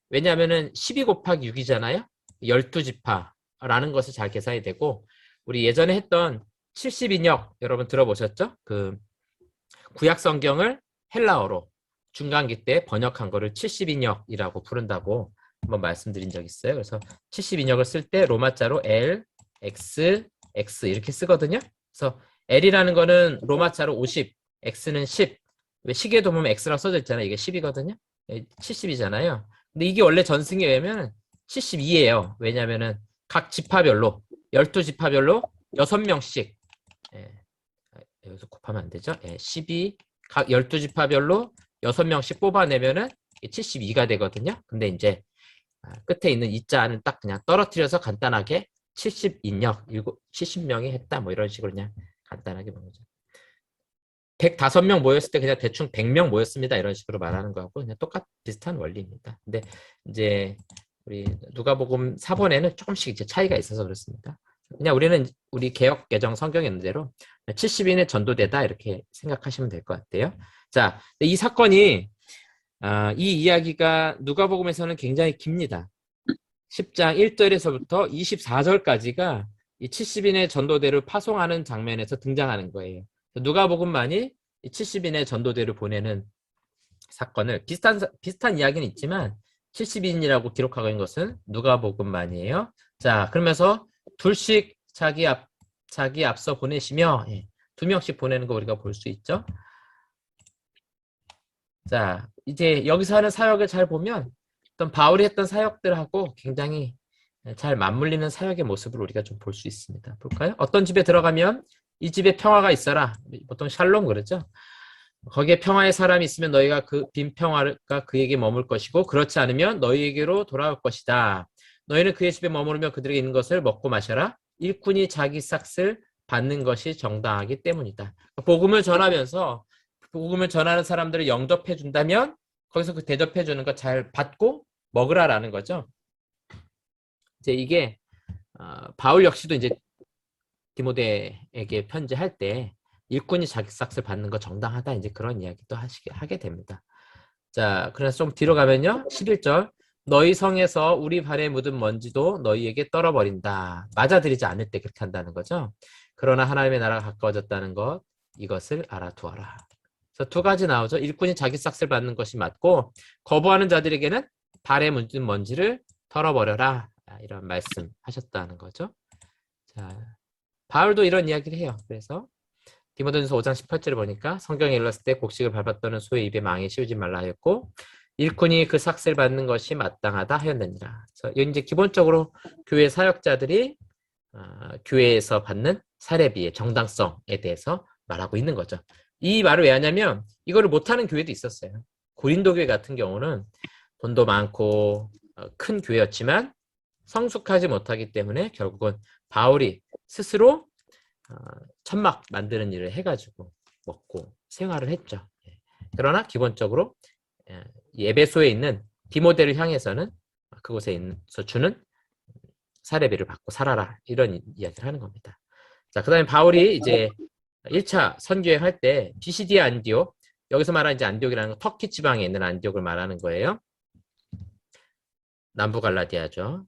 왜냐하면은 12 곱하기 6이잖아요. 12지파라는 것을 잘 계산이 되고 우리 예전에 했던 70인역 여러분 들어보셨죠? 그 구약 성경을 헬라어로 중간기 때 번역한 거를 70인역이라고 부른다고 한번 말씀드린 적 있어요. 그래서 70인역을 쓸 때 로마자로 L, X, X 이렇게 쓰거든요. 그래서 L이라는 거는 로마자로 50, X는 10. 왜 시계도 보면 X라고 써져 있잖아요. 이게 10이거든요. 70이잖아요. 근데 이게 원래 전승에 의하면 72예요. 왜냐면은 각 지파별로 12지파별로 6명씩 여기서 곱하면 안 되죠. 12, 각 12지파별로 6명씩 뽑아내면은 72가 되거든요. 근데 이제 끝에 있는 이자는 딱 그냥 떨어뜨려서 간단하게 70인역, 70명이 했다. 뭐 이런 식으로 그냥 간단하게 보는 거죠. 105명 모였을 때 그냥 대충 100명 모였습니다. 이런 식으로 말하는 거하고 그냥 비슷한 원리입니다. 근데 이제 우리 누가복음 4번에는 조금씩 이제 차이가 있어서 그렇습니다. 그냥 우리는 우리 개역 개정 성경에 있는 대로 70인의 전도대다 이렇게 생각하시면 될 것 같아요. 자, 이 사건이 이 이야기가 누가복음에서는 굉장히 깁니다. 10장 1절에서부터 24절까지가 이 70인의 전도대를 파송하는 장면에서 등장하는 거예요. 누가복음만이 이 70인의 전도대를 보내는 사건을 비슷한 이야기는 있지만 70인이라고 기록하고 있는 것은 누가복음만이에요. 자, 그러면서 둘씩 자기 앞서 보내시며 2명씩 보내는 거 우리가 볼 수 있죠. 자, 이제 여기서 하는 사역을 잘 보면 어떤 바울이 했던 사역들하고 굉장히 잘 맞물리는 사역의 모습을 우리가 좀 볼 수 있습니다. 볼까요? 어떤 집에 들어가면 이 집에 평화가 있어라. 보통 샬롬 그러죠. 거기에 평화의 사람이 있으면 너희가 그 빈 평화가 그에게 머물 것이고 그렇지 않으면 너희에게로 돌아올 것이다. 너희는 그의 집에 머무르며 그들에게 있는 것을 먹고 마셔라. 일꾼이 자기 삭을 받는 것이 정당하기 때문이다. 복음을 전하면서 복음을 전하는 사람들을 영접해 준다면 거기서 그 대접해 주는 거 잘 받고 먹으라라는 거죠. 이제 이게 바울 역시도 이제 디모데에게 편지할 때 일꾼이 자기 삭을 받는 거 정당하다 이제 그런 이야기도 하게 됩니다. 자, 그래서 좀 뒤로 가면요. 11절. 너희 성에서 우리 발에 묻은 먼지도 너희에게 떨어버린다. 맞아들이지 않을 때 그렇게 한다는 거죠. 그러나 하나님의 나라가 가까워졌다는 것, 이것을 알아두어라. 그래서 두 가지 나오죠. 일꾼이 자기 삭을 받는 것이 맞고 거부하는 자들에게는 발에 묻은 먼지를 털어버려라. 이런 말씀 하셨다는 거죠. 자, 바울도 이런 이야기를 해요. 그래서 디모데전서 5장 18절을 보니까 성경에 일렀을 때 곡식을 밟았더는 소의 입에 망에 씌우지 말라 하였고 일꾼이 그 삭을 받는 것이 마땅하다 하였느니라. 그래서 이제 기본적으로 교회 사역자들이 교회에서 받는 사례비의 정당성에 대해서 말하고 있는 거죠. 이 말을 왜 하냐면 이거를 못하는 교회도 있었어요. 고린도 교회 같은 경우는 돈도 많고 큰 교회였지만 성숙하지 못하기 때문에 결국은 바울이 스스로 천막 만드는 일을 해가지고 먹고 생활을 했죠. 그러나 기본적으로 에베소에 있는 디모데를 향해서는 그곳에서 주는 사례비를 받고 살아라 이런 이야기를 하는 겁니다. 자, 그 다음에 바울이 이제 1차 선교행할 때 비시디아 안디옥, 여기서 말하는 이제 안디옥이라는 건 터키 지방에 있는 안디옥을 말하는 거예요. 남부 갈라디아죠.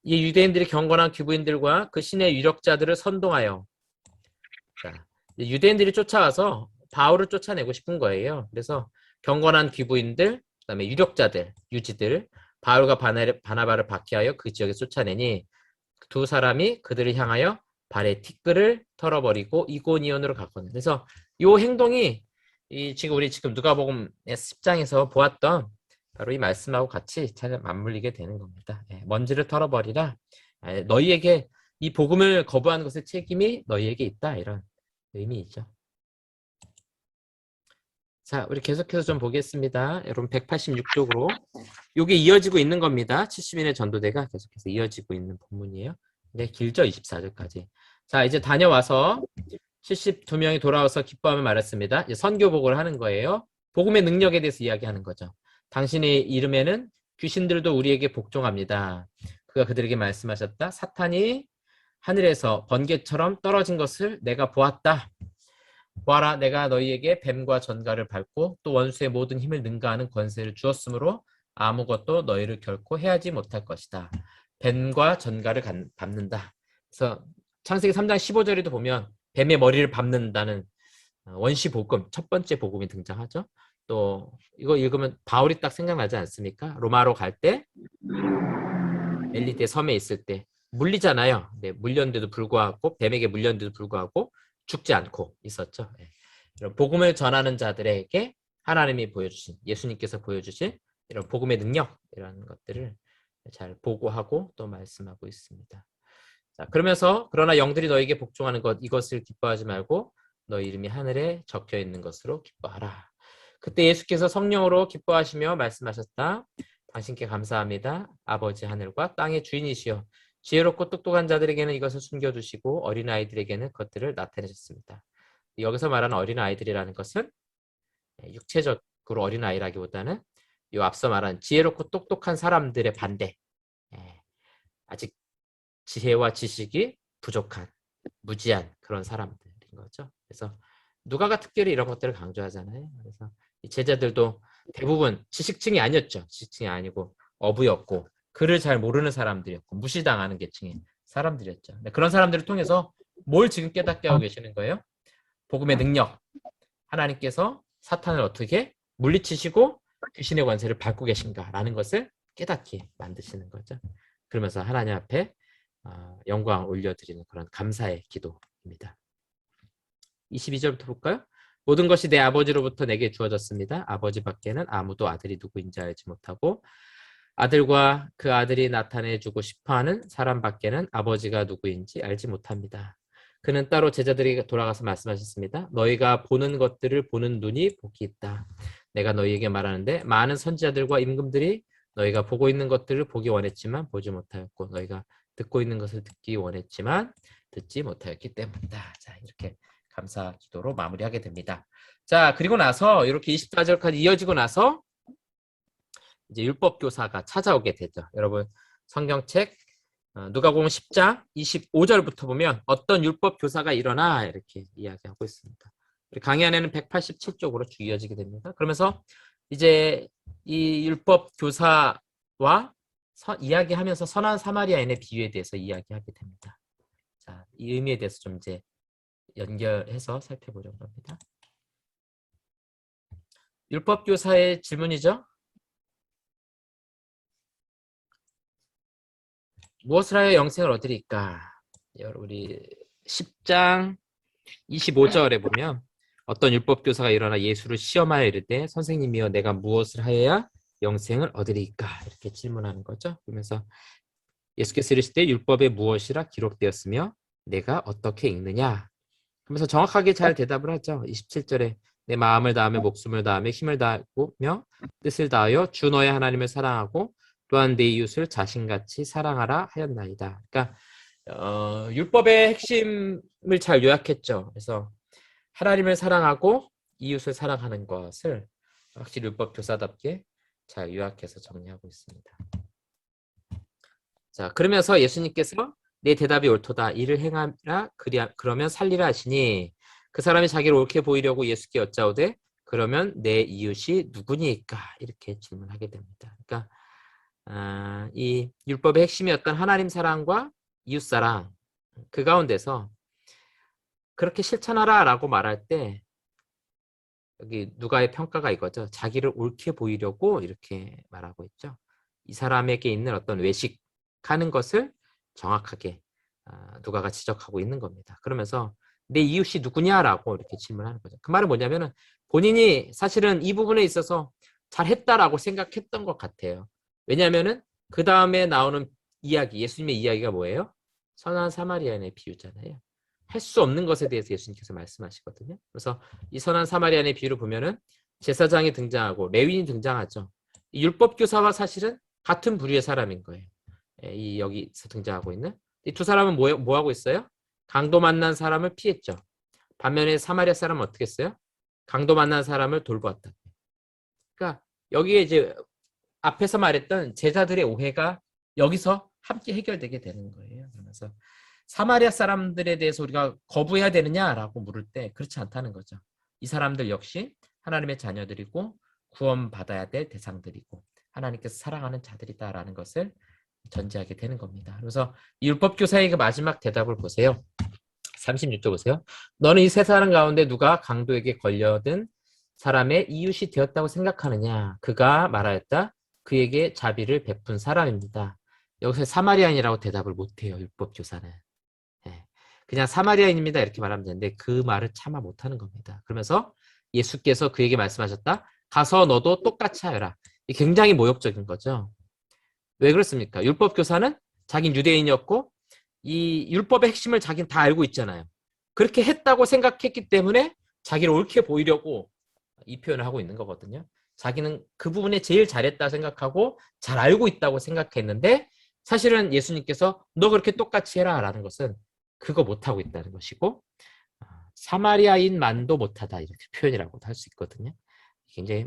이 유대인들이 경건한 귀부인들과 그 신의 유력자들을 선동하여, 자, 유대인들이 쫓아와서 바울을 쫓아내고 싶은 거예요. 그래서 경건한 귀부인들, 그다음에 유력자들, 유지들, 바울과 바나바를 박해하여 그 지역에 쫓아내니 두 사람이 그들을 향하여 발에 티끌을 털어버리고 이고니온으로 갔거든요. 그래서 이 행동이 우리 지금 누가복음 10장에서 보았던 바로 이 말씀하고 같이 잘 맞물리게 되는 겁니다. 먼지를 털어버리라. 너희에게 이 복음을 거부하는 것의 책임이 너희에게 있다. 이런 의미이죠. 자, 우리 계속해서 좀 보겠습니다. 여러분 186쪽으로 이게 이어지고 있는 겁니다. 70인의 전도대가 계속해서 이어지고 있는 본문이에요. 근데 길죠, 24절까지. 자, 이제 다녀와서 72명이 돌아와서 기뻐하며 말했습니다. 이제 선교복을 하는 거예요. 복음의 능력에 대해서 이야기하는 거죠. 당신의 이름에는 귀신들도 우리에게 복종합니다. 그가 그들에게 말씀하셨다. 사탄이 하늘에서 번개처럼 떨어진 것을 내가 보았다. 보아라, 내가 너희에게 뱀과 전갈을 밟고 또 원수의 모든 힘을 능가하는 권세를 주었으므로 아무것도 너희를 결코 해하지 못할 것이다. 뱀과 전갈을 밟는다. 그래서 창세기 3장 15절에도 보면 뱀의 머리를 밟는다는 원시 복음, 첫 번째 복음이 등장하죠. 또 이거 읽으면 바울이 딱 생각나지 않습니까? 로마로 갈 때 엘리데 섬에 있을 때 물리잖아요. 네, 물렸는데도 불구하고 뱀에게 물렸는데도 불구하고 죽지 않고 있었죠. 네. 이런 복음을 전하는 자들에게 하나님이 보여주신, 예수님께서 보여주신 이런 복음의 능력, 이런 것들을 잘 보고하고 또 말씀하고 있습니다. 자, 그러면서 그러나 영들이 너에게 복종하는 것, 이것을 기뻐하지 말고 너 이름이 하늘에 적혀 있는 것으로 기뻐하라. 그때 예수께서 성령으로 기뻐하시며 말씀하셨다. 당신께 감사합니다. 아버지 하늘과 땅의 주인이시여 지혜롭고 똑똑한 자들에게는 이것을 숨겨두시고 어린아이들에게는 그것들을 나타내셨습니다. 여기서 말하는 어린아이들이라는 것은 육체적으로 어린아이라기보다는 이 앞서 말한 지혜롭고 똑똑한 사람들의 반대, 아직 지혜와 지식이 부족한 무지한 그런 사람들인 거죠. 그래서 누가가 특별히 이런 것들을 강조하잖아요. 그래서 이 제자들도 대부분 지식층이 아니었죠. 지식층이 아니고 어부였고 글을 잘 모르는 사람들이었고 무시당하는 계층의 사람들이었죠. 그런 사람들을 통해서 뭘 지금 깨닫게 하고 계시는 거예요? 복음의 능력. 하나님께서 사탄을 어떻게 물리치시고 귀신의 권세를 밟고 계신가라는 것을 깨닫게 만드시는 거죠. 그러면서 하나님 앞에 영광을 올려드리는 그런 감사의 기도입니다. 22절부터 볼까요? 모든 것이 내 아버지로부터 내게 주어졌습니다. 아버지 밖에는 아무도 아들이 누구인지 알지 못하고 아들과 그 아들이 나타내주고 싶어하는 사람 밖에는 아버지가 누구인지 알지 못합니다. 그는 따로 제자들에게 돌아가서 말씀하셨습니다. 너희가 보는 것들을 보는 눈이 복이 있다. 내가 너희에게 말하는데 많은 선지자들과 임금들이 너희가 보고 있는 것들을 보기 원했지만 보지 못하였고 너희가 듣고 있는 것을 듣기 원했지만 듣지 못하였기 때문이다. 자, 이렇게 감사 기도로 마무리하게 됩니다. 자, 그리고 나서 이렇게 24절까지 이어지고 나서 이제 율법 교사가 찾아오게 되죠. 여러분 성경책 누가복음 10장 25절부터 보면 어떤 율법 교사가 일어나 이렇게 이야기하고 있습니다. 강의 안에는 187쪽으로 쭉 이어지게 됩니다. 그러면서 이제 이 율법 교사와 이야기하면서 선한 사마리아인의 비유에 대해서 이야기하게 됩니다. 자, 이 의미에 대해서 좀 이제 연결해서 살펴보려고 합니다. 율법 교사의 질문이죠. 무엇을 하여 영생을 얻으리까? 우리 10장 25절에 보면 어떤 율법 교사가 일어나 예수를 시험하여 이르되 선생님이여 내가 무엇을 하여야 영생을 얻으리까? 이렇게 질문하는 거죠. 그러면서 예수께서 이르시되 율법에 무엇이라 기록되었으며 내가 어떻게 읽느냐? 그러면서 정확하게 잘 대답을 하죠. 27절에 내 마음을 다하며 목숨을 다하며 힘을 다하며 뜻을 다하여 주 너의 하나님을 사랑하고 또한 내 이웃을 자신같이 사랑하라 하였나이다. 그러니까 율법의 핵심을 잘 요약했죠. 그래서 하나님을 사랑하고 이웃을 사랑하는 것을 확실히 율법 교사답게 잘 요약해서 정리하고 있습니다. 자, 그러면서 예수님께서 내 대답이 옳도다. 이를 행하라 그러면 살리라 하시니 그 사람이 자기를 옳게 보이려고 예수께 여짜오되 그러면 내 이웃이 누구니까? 이렇게 질문하게 됩니다. 그러니까 이 율법의 핵심이었던 하나님 사랑과 이웃 사랑 그 가운데서 그렇게 실천하라 라고 말할 때 여기 누가의 평가가 이거죠. 자기를 옳게 보이려고 이렇게 말하고 있죠. 이 사람에게 있는 어떤 외식하는 것을 정확하게 누가가 지적하고 있는 겁니다. 그러면서 내 이웃이 누구냐라고 이렇게 질문하는 거죠. 그 말은 뭐냐면은 본인이 사실은 이 부분에 있어서 잘했다라고 생각했던 것 같아요. 왜냐하면은 그 다음에 나오는 이야기, 예수님의 이야기가 뭐예요? 선한 사마리아인의 비유잖아요. 할 수 없는 것에 대해서 예수님께서 말씀하시거든요. 그래서 이 선한 사마리아인의 비유를 보면은 제사장이 등장하고 레위인이 등장하죠. 이 율법 교사와 사실은 같은 부류의 사람인 거예요. 이 여기서 등장하고 있는 이 두 사람은 뭐 하고 있어요? 강도 만난 사람을 피했죠. 반면에 사마리아 사람은 어떻게 했어요? 강도 만난 사람을 돌보았다. 그러니까 여기에 이제 앞에서 말했던 제자들의 오해가 여기서 함께 해결되게 되는 거예요. 그래서 사마리아 사람들에 대해서 우리가 거부해야 되느냐라고 물을 때 그렇지 않다는 거죠. 이 사람들 역시 하나님의 자녀들이고 구원받아야 될 대상들이고 하나님께서 사랑하는 자들이다라는 것을 전제하게 되는 겁니다. 그래서 이 율법교사의 그 마지막 대답을 보세요. 36절 보세요. 너는 이 세 사람 가운데 누가 강도에게 걸려든 사람의 이웃이 되었다고 생각하느냐? 그가 말하였다. 그에게 자비를 베푼 사람입니다. 여기서 사마리아인이라고 대답을 못해요. 율법교사는. 그냥 사마리아인입니다. 이렇게 말하면 되는데 그 말을 참아 못하는 겁니다. 그러면서 예수께서 그에게 말씀하셨다. 가서 너도 똑같이 하여라. 굉장히 모욕적인 거죠. 왜 그렇습니까? 율법교사는 자긴 유대인이었고 이 율법의 핵심을 자긴 다 알고 있잖아요. 그렇게 했다고 생각했기 때문에 자기를 옳게 보이려고 이 표현을 하고 있는 거거든요. 자기는 그 부분에 제일 잘했다 생각하고 잘 알고 있다고 생각했는데 사실은 예수님께서 너 그렇게 똑같이 해라 라는 것은 그거 못하고 있다는 것이고 사마리아인만도 못하다 이렇게 표현이라고도 할 수 있거든요. 굉장히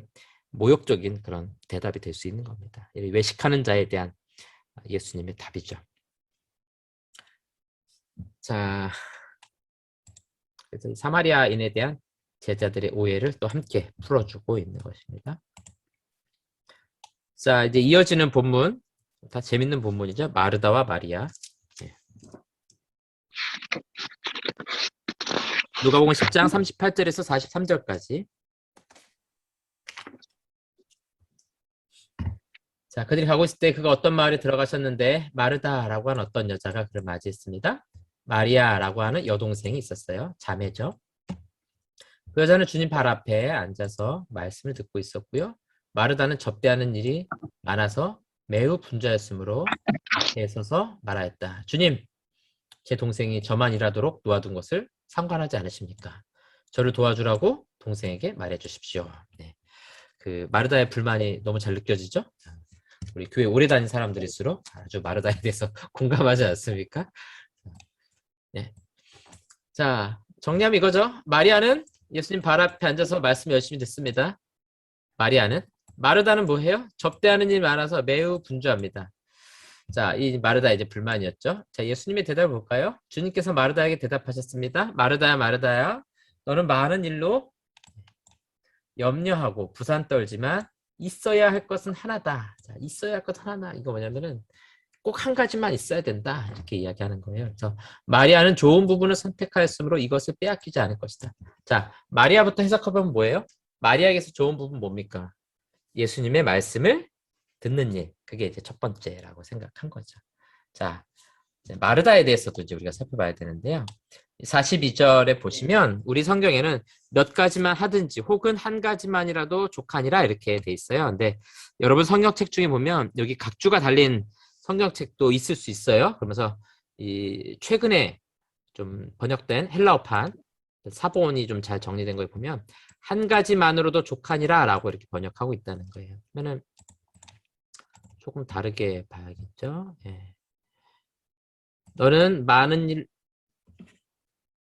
모욕적인 그런 대답이 될 수 있는 겁니다. 외식하는 자에 대한 예수님의 답이죠. 자, 그래서 이 사마리아인에 대한 제자들의 오해를 또 함께 풀어주고 있는 것입니다. 자, 이제 이어지는 본문, 다 재밌는 본문이죠. 마르다와 마리아. 누가복음 10장 38절에서 43절까지. 자, 그들이 가고 있을 때 그가 어떤 마을에 들어가셨는데 마르다라고 하는 어떤 여자가 그를 맞이했습니다. 마리아라고 하는 여동생이 있었어요. 자매죠. 그 여자는 주님 발 앞에 앉아서 말씀을 듣고 있었고요. 마르다는 접대하는 일이 많아서 매우 분주하였으므로 앞에 서서 말하였다. 주님, 제 동생이 저만 일하도록 놓아둔 것을 상관하지 않으십니까? 저를 도와주라고 동생에게 말해 주십시오. 네. 그 마르다의 불만이 너무 잘 느껴지죠? 우리 교회 오래 다닌 사람들일수록 아주 마르다에 대해서 공감하지 않습니까? 네. 자, 정리하면 이거죠. 마리아는 예수님 발 앞에 앉아서 말씀 열심히 듣습니다. 마리아는 마르다는 뭐해요? 접대하는 일이 많아서 매우 분주합니다. 자, 이 마르다 이제 불만이었죠. 자, 예수님의 대답을 볼까요? 주님께서 마르다에게 대답하셨습니다. 마르다야, 마르다야, 너는 많은 일로 염려하고 부산 떨지만 있어야 할 것은 하나다. 자, 있어야 할 것 하나. 이거 뭐냐면은 꼭 한 가지만 있어야 된다. 이렇게 이야기하는 거예요. 그래서 마리아는 좋은 부분을 선택하였으므로 이것을 빼앗기지 않을 것이다. 자, 마리아부터 해석해보면 뭐예요? 마리아에게서 좋은 부분 뭡니까? 예수님의 말씀을 듣는 일. 그게 이제 첫 번째라고 생각한 거죠. 자, 이제 마르다에 대해서도 이제 우리가 살펴봐야 되는데요. 42절에 보시면 우리 성경에는 몇 가지만 하든지 혹은 한 가지만이라도 족하니라 이렇게 돼 있어요. 근데 여러분 성경책 중에 보면 여기 각주가 달린 성경책도 있을 수 있어요. 그러면서 이 최근에 좀 번역된 헬라어판 사본이 좀 잘 정리된 걸 보면 한 가지만으로도 족하니라 라고 이렇게 번역하고 있다는 거예요. 그러면은 조금 다르게 봐야겠죠. 예. 너는 많은 일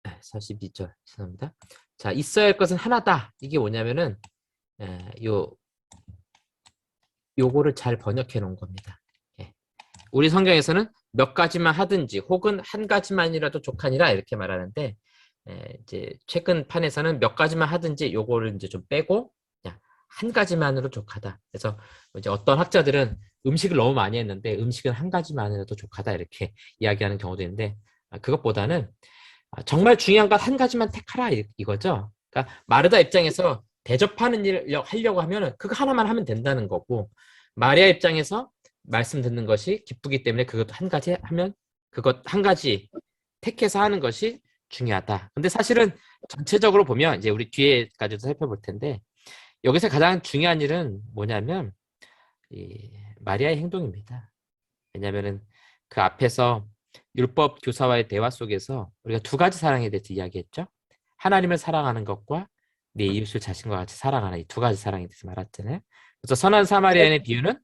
42절 죄송합니다. 자, 있어야 할 것은 하나다. 이게 뭐냐면은 요거를 잘 번역해 놓은 겁니다. 예. 우리 성경에서는 몇 가지만 하든지 혹은 한 가지만이라도 족하니라 이렇게 말하는데 이제 최근 판에서는 몇 가지만 하든지 요거를 이제 좀 빼고 그냥 한 가지만으로 족하다. 그래서 이제 어떤 학자들은 음식을 너무 많이 했는데 음식은 한 가지만이라도 족하다 이렇게 이야기하는 경우도 있는데 그것보다는 정말 중요한 것 한 가지만 택하라 이거죠. 그러니까 마르다 입장에서 대접하는 일 하려고 하면은 그거 하나만 하면 된다는 거고 마리아 입장에서 말씀 듣는 것이 기쁘기 때문에 그것도 한 가지 하면 그것 한 가지 택해서 하는 것이 중요하다. 근데 사실은 전체적으로 보면 이제 우리 뒤에까지도 살펴볼 텐데 여기서 가장 중요한 일은 뭐냐면 이 마리아의 행동입니다. 왜냐하면은 그 앞에서 율법 교사와의 대화 속에서 우리가 두 가지 사랑에 대해서 이야기했죠. 하나님을 사랑하는 것과 내 이웃을 자신과 같이 사랑하는 이 두 가지 사랑에 대해서 말했잖아요. 그래서 선한 사마리아인의 비유는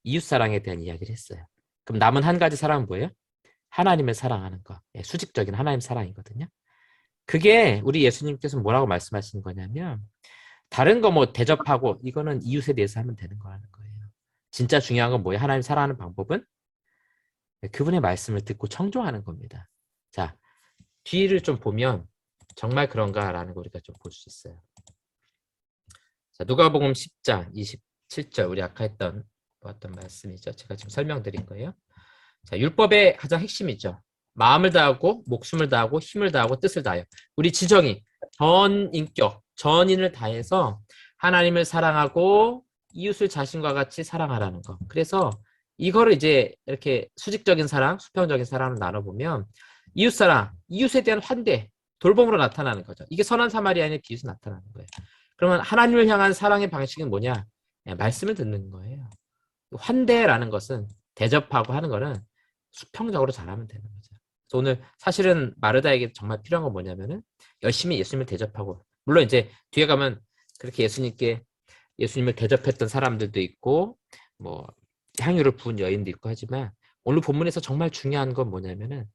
이웃 사랑에 대한 이야기를 했어요. 그럼 남은 한 가지 사랑은 뭐예요? 하나님을 사랑하는 것. 수직적인 하나님 사랑이거든요. 그게 우리 예수님께서 뭐라고 말씀하시는 거냐면 다른 거 뭐 대접하고 이거는 이웃에 대해서 하면 되는 거라는 거예요. 진짜 중요한 건 뭐예요? 하나님 사랑하는 방법은 그분의 말씀을 듣고 청종하는 겁니다. 자, 뒤를 좀 보면 정말 그런가라는 걸 우리가 좀 볼 수 있어요. 자, 누가복음 10장 27절 우리 아까 했던 보았던 말씀이죠. 제가 지금 설명드린 거예요. 자, 율법의 가장 핵심이죠. 마음을 다하고 목숨을 다하고 힘을 다하고 뜻을 다하여 우리 지정이 전 인격, 전인을 다해서 하나님을 사랑하고 이웃을 자신과 같이 사랑하라는 거. 그래서 이거를 이제 이렇게 수직적인 사랑, 수평적인 사랑을 나눠보면 이웃사랑, 이웃에 대한 환대, 돌봄으로 나타나는 거죠. 이게 선한 사마리아인의 비유에서 나타나는 거예요. 그러면 하나님을 향한 사랑의 방식은 뭐냐? 말씀을 듣는 거예요. 환대라는 것은 대접하고 하는 거는 수평적으로 잘하면 되는 거죠. 그래서 오늘 사실은 마르다에게 정말 필요한 건 뭐냐면은 열심히 예수님을 대접하고 물론 이제 뒤에 가면 그렇게 예수님을 대접했던 사람들도 있고 뭐 향유를 부은 여인도 있고 하지만 오늘 본문에서 정말 중요한 건 뭐냐면은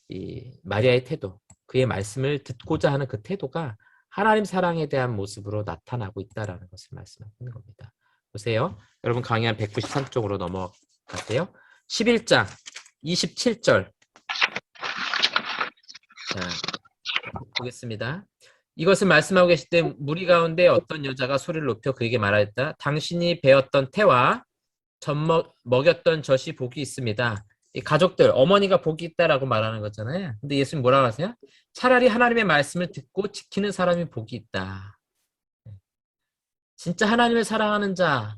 이 마리아의 태도, 그의 말씀을 듣고자 하는 그 태도가 하나님 사랑에 대한 모습으로 나타나고 있다라는 것을 말씀하는 겁니다. 보세요. 여러분 강의 193쪽으로 넘어가세요. 11장 27절. 자, 보겠습니다. 이것을 말씀하고 계실 때 무리 가운데 어떤 여자가 소리를 높여 그에게 말하였다. 당신이 배웠던 태와 먹였던 젖이 복이 있습니다. 이 가족들, 어머니가 복이 있다라고 말하는 거잖아요. 근데 예수님 뭐라고 하세요? 차라리 하나님의 말씀을 듣고 지키는 사람이 복이 있다. 진짜 하나님을 사랑하는 자,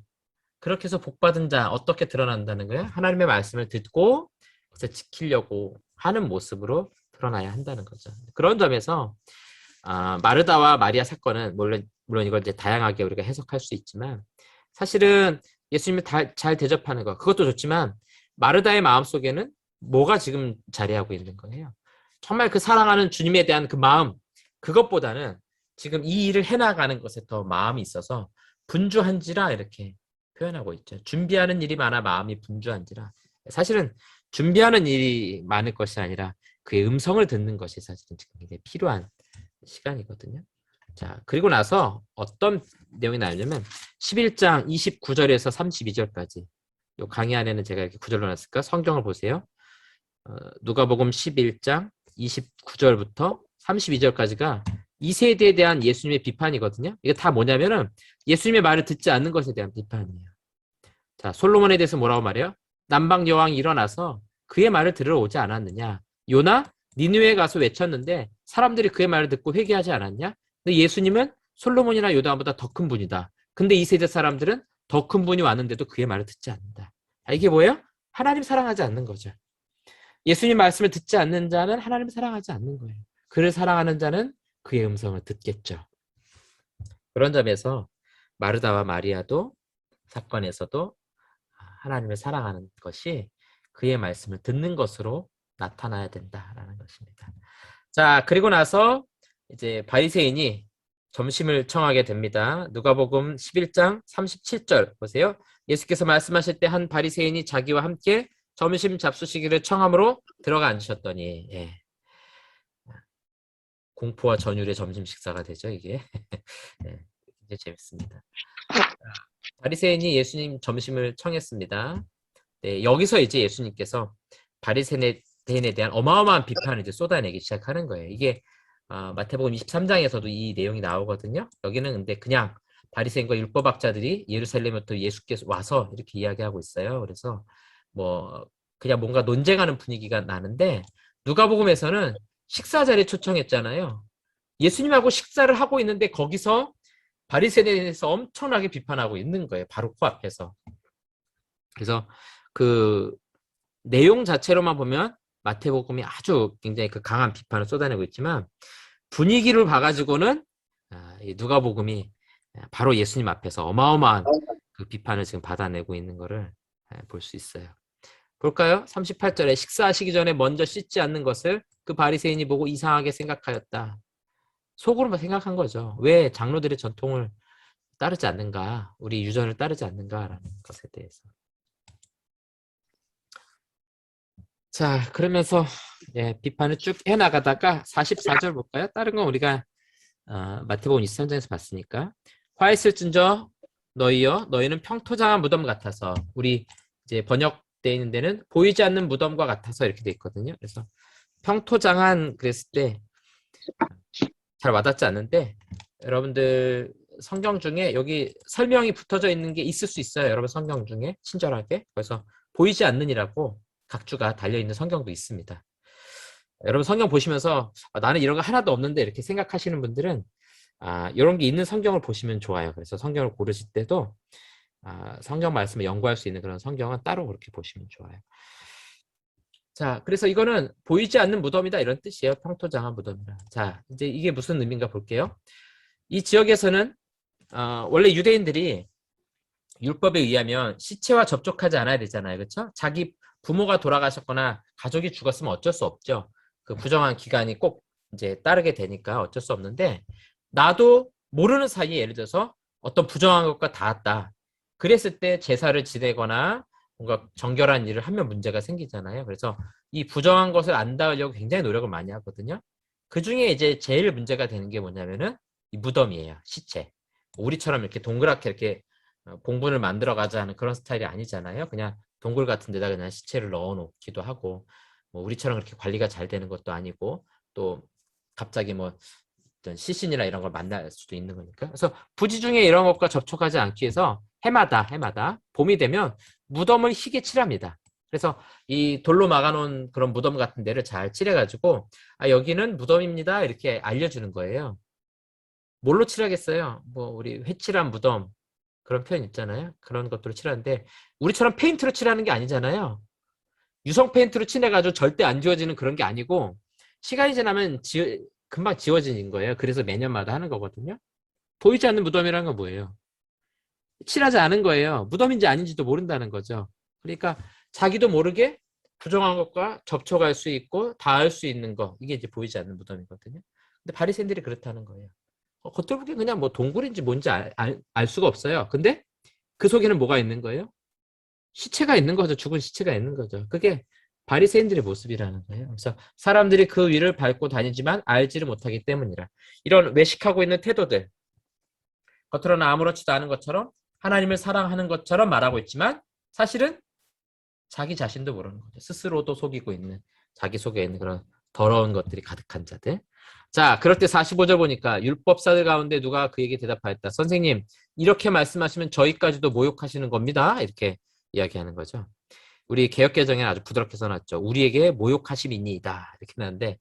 그렇게 해서 복받은 자 어떻게 드러난다는 거예요? 하나님의 말씀을 듣고 그래서 지키려고 하는 모습으로 드러나야 한다는 거죠. 그런 점에서 마르다와 마리아 사건은 물론 이걸 이제 다양하게 우리가 해석할 수 있지만 사실은 예수님을 잘 대접하는 것 그것도 좋지만 마르다의 마음속에는 뭐가 지금 자리하고 있는 거예요. 정말 그 사랑하는 주님에 대한 그 마음 그것보다는 지금 이 일을 해나가는 것에 더 마음이 있어서 분주한지라 이렇게 표현하고 있죠. 준비하는 일이 많아 마음이 분주한지라. 사실은 준비하는 일이 많을 것이 아니라 그의 음성을 듣는 것이 사실은 지금 굉장히 필요한 시간이거든요. 자, 그리고 나서 어떤 내용이 나오냐면 11장 29절에서 32절까지 요 강의 안에는 제가 이렇게 구절로 놨을까? 성경을 보세요. 누가복음 11장 29절부터 32절까지가 이 세대에 대한 예수님의 비판이거든요. 이게 다 뭐냐면은 예수님의 말을 듣지 않는 것에 대한 비판이에요. 자, 솔로몬에 대해서 뭐라고 말해요? 남방 여왕이 일어나서 그의 말을 들으러 오지 않았느냐? 요나 니느웨에 가서 외쳤는데 사람들이 그의 말을 듣고 회개하지 않았냐? 근데 예수님은 솔로몬이나 요담보다 더 큰 분이다. 근데 이 세대 사람들은 더 큰 분이 왔는데도 그의 말을 듣지 않는다. 이게 뭐예요? 하나님 사랑하지 않는 거죠. 예수님 말씀을 듣지 않는 자는 하나님 사랑하지 않는 거예요. 그를 사랑하는 자는 그의 음성을 듣겠죠. 그런 점에서 마르다와 마리아도 사건에서도 하나님을 사랑하는 것이 그의 말씀을 듣는 것으로 나타나야 된다라는 것입니다. 자, 그리고 나서 이제 바리새인이 점심을 청하게 됩니다. 누가복음 11장 37절 보세요. 예수께서 말씀하실 때 한 바리새인이 자기와 함께 점심 잡수시기를 청함으로 들어가 앉으셨더니 예. 공포와 전율의 점심 식사가 되죠, 이게. 네, 굉장히 재밌습니다. 바리새인이 예수님 점심을 청했습니다. 네, 여기서 이제 예수님께서 바리새인에 대한 어마어마한 비판을 이제 쏟아내기 시작하는 거예요. 이게 마태복음 23장에서도 이 내용이 나오거든요. 여기는 근데 그냥 바리새인과 율법학자들이 예루살렘부터 예수께서 와서 이렇게 이야기하고 있어요. 그래서 뭐 그냥 뭔가 논쟁하는 분위기가 나는데 누가복음에서는 식사 자리에 초청했잖아요. 예수님하고 식사를 하고 있는데 거기서 바리새인에 대해서 엄청나게 비판하고 있는 거예요. 바로 코앞에서. 그래서 그 내용 자체로만 보면 마태복음이 아주 굉장히 그 강한 비판을 쏟아내고 있지만 분위기를 봐가지고는 누가복음이 바로 예수님 앞에서 어마어마한 그 비판을 지금 받아내고 있는 것을 볼 수 있어요. 볼까요? 38절에 식사하시기 전에 먼저 씻지 않는 것을 그 바리새인이 보고 이상하게 생각하였다. 속으로만 생각한 거죠. 왜 장로들의 전통을 따르지 않는가? 우리 유전을 따르지 않는가라는 것에 대해서. 자, 그러면서 비판을 쭉 해나가다가 44절 볼까요? 다른 건 우리가 마태복음 23장에서 봤으니까. 화 있을진저 너희여 너희는 평토장한 무덤 같아서 우리 이제 번역되어 있는 데는 보이지 않는 무덤과 같아서 이렇게 돼 있거든요. 그래서 평토장한 그랬을 때 잘 와닿지 않는데 여러분들 성경 중에 여기 설명이 붙어져 있는 게 있을 수 있어요. 여러분 성경 중에 친절하게. 그래서 보이지 않는이라고 각주가 달려있는 성경도 있습니다. 여러분 성경 보시면서 나는 이런 거 하나도 없는데 이렇게 생각하시는 분들은 이런 게 있는 성경을 보시면 좋아요. 그래서 성경을 고르실 때도 성경 말씀을 연구할 수 있는 그런 성경은 따로 그렇게 보시면 좋아요. 자, 그래서 이거는 보이지 않는 무덤이다 이런 뜻이에요. 평토장한 무덤이라. 자, 이제 이게 무슨 의미인가 볼게요. 이 지역에서는 원래 유대인들이 율법에 의하면 시체와 접촉하지 않아야 되잖아요. 그렇죠? 자기 부모가 돌아가셨거나 가족이 죽었으면 어쩔 수 없죠. 그 부정한 기간이 꼭 이제 따르게 되니까 어쩔 수 없는데 나도 모르는 사이에 예를 들어서 어떤 부정한 것과 닿았다. 그랬을 때 제사를 지내거나 뭔가 정결한 일을 하면 문제가 생기잖아요. 그래서 이 부정한 것을 안 닿으려고 굉장히 노력을 많이 하거든요. 그 중에 이제 제일 문제가 되는 게 뭐냐면은 이 무덤이에요. 시체. 우리처럼 이렇게 동그랗게 이렇게 봉분을 만들어 가자 하는 그런 스타일이 아니잖아요. 그냥 동굴 같은 데다 그냥 시체를 넣어 놓기도 하고 뭐 우리처럼 그렇게 관리가 잘 되는 것도 아니고 또 갑자기 뭐 어떤 시신이나 이런 걸 만날 수도 있는 거니까. 그래서 부지 중에 이런 것과 접촉하지 않기 위해서 해마다 봄이 되면 무덤을 희게 칠합니다. 그래서 이 돌로 막아놓은 그런 무덤 같은 데를 잘 칠해가지고 여기는 무덤입니다 이렇게 알려주는 거예요. 뭘로 칠하겠어요? 뭐 우리 회칠한 무덤 그런 표현 있잖아요. 그런 것들로 칠하는데 우리처럼 페인트로 칠하는 게 아니잖아요. 유성 페인트로 칠해가지고 절대 안 지워지는 그런 게 아니고 시간이 지나면 금방 지워지는 거예요. 그래서 매년마다 하는 거거든요. 보이지 않는 무덤이라는 건 뭐예요? 칠하지 않은 거예요. 무덤인지 아닌지도 모른다는 거죠. 그러니까 자기도 모르게 부정한 것과 접촉할 수 있고 닿을 수 있는 거 이게 이제 보이지 않는 무덤이거든요. 근데 바리새인들이 그렇다는 거예요. 겉으로 보기엔 그냥 뭐 동굴인지 뭔지 알 수가 없어요. 근데 그 속에는 뭐가 있는 거예요? 시체가 있는 거죠. 죽은 시체가 있는 거죠. 그게 바리새인들의 모습이라는 거예요. 그래서 사람들이 그 위를 밟고 다니지만 알지를 못하기 때문이라. 이런 외식하고 있는 태도들, 겉으로는 아무렇지도 않은 것처럼 하나님을 사랑하는 것처럼 말하고 있지만 사실은 자기 자신도 모르는 거죠. 스스로도 속이고 있는, 자기 속에 있는 그런 더러운 것들이 가득한 자들. 자, 그럴 때 45절 보니까 율법사들 가운데 누가 그에게 대답하였다. 선생님, 이렇게 말씀하시면 저희까지도 모욕하시는 겁니다. 이렇게 이야기하는 거죠. 우리 개역개정에는 아주 부드럽게 써놨죠. 우리에게 모욕하심이니이다. 이렇게 나는데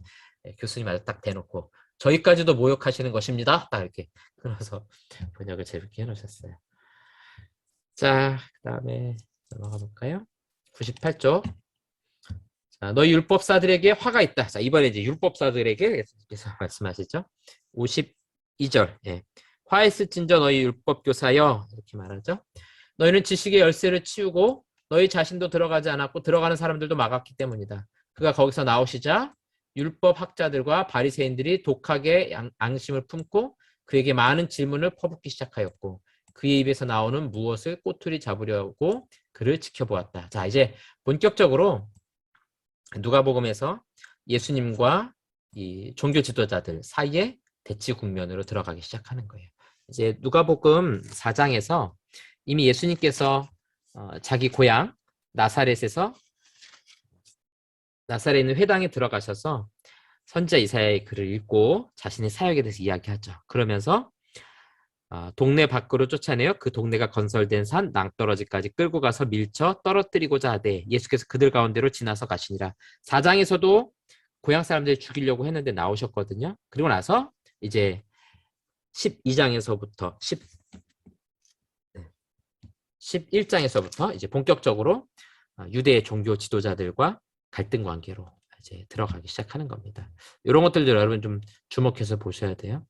교수님 아주 딱 대놓고 저희까지도 모욕하시는 것입니다. 딱 이렇게 그래서 번역을 재밌게 해놓으셨어요. 자, 그 다음에 넘어가 볼까요? 98쪽. 자, 너희 율법사들에게 화가 있다. 자, 이번에 이제 율법사들에게 계속 말씀하시죠. 52절. 예. 화 있을진저 너희 율법교사여. 이렇게 말하죠. 너희는 지식의 열쇠를 치우고 너희 자신도 들어가지 않았고 들어가는 사람들도 막았기 때문이다. 그가 거기서 나오시자 율법학자들과 바리새인들이 독하게 앙심을 품고 그에게 많은 질문을 퍼붓기 시작하였고 그의 입에서 나오는 무엇을 꼬투리 잡으려고 그를 지켜보았다. 자, 이제 본격적으로 누가복음에서 예수님과 이 종교 지도자들 사이에 대치 국면으로 들어가기 시작하는 거예요. 이제 누가복음 4장에서 이미 예수님께서 자기 고향 나사렛에 있는 회당에 들어가셔서 선지자 이사야의 글을 읽고 자신의 사역에 대해서 이야기하죠. 그러면서 동네 밖으로 쫓아내어 그 동네가 건설된 산 낭떠러지까지 끌고 가서 밀쳐 떨어뜨리고자 하되 예수께서 그들 가운데로 지나서 가시니라. 4장에서도 고향 사람들이 죽이려고 했는데 나오셨거든요. 그리고 나서 이제 12장에서부터 11장에서부터 이제 본격적으로 유대의 종교 지도자들과 갈등 관계로 이제 들어가기 시작하는 겁니다. 이런 것들도 여러분 좀 주목해서 보셔야 돼요.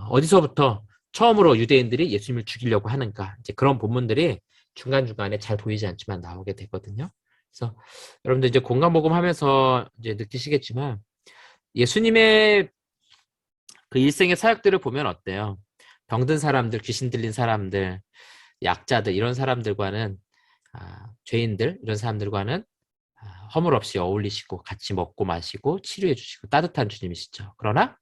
어디서부터 처음으로 유대인들이 예수님을 죽이려고 하는가, 이제 그런 본문들이 중간중간에 잘 보이지 않지만 나오게 되거든요. 그래서 여러분들 이제 공감복음 하면서 이제 느끼시겠지만 예수님의 그 일생의 사역들을 보면 어때요? 병든 사람들, 귀신 들린 사람들, 약자들 이런 사람들과는 죄인들 이런 사람들과는 허물 없이 어울리시고 같이 먹고 마시고 치료해 주시고 따뜻한 주님이시죠. 그러나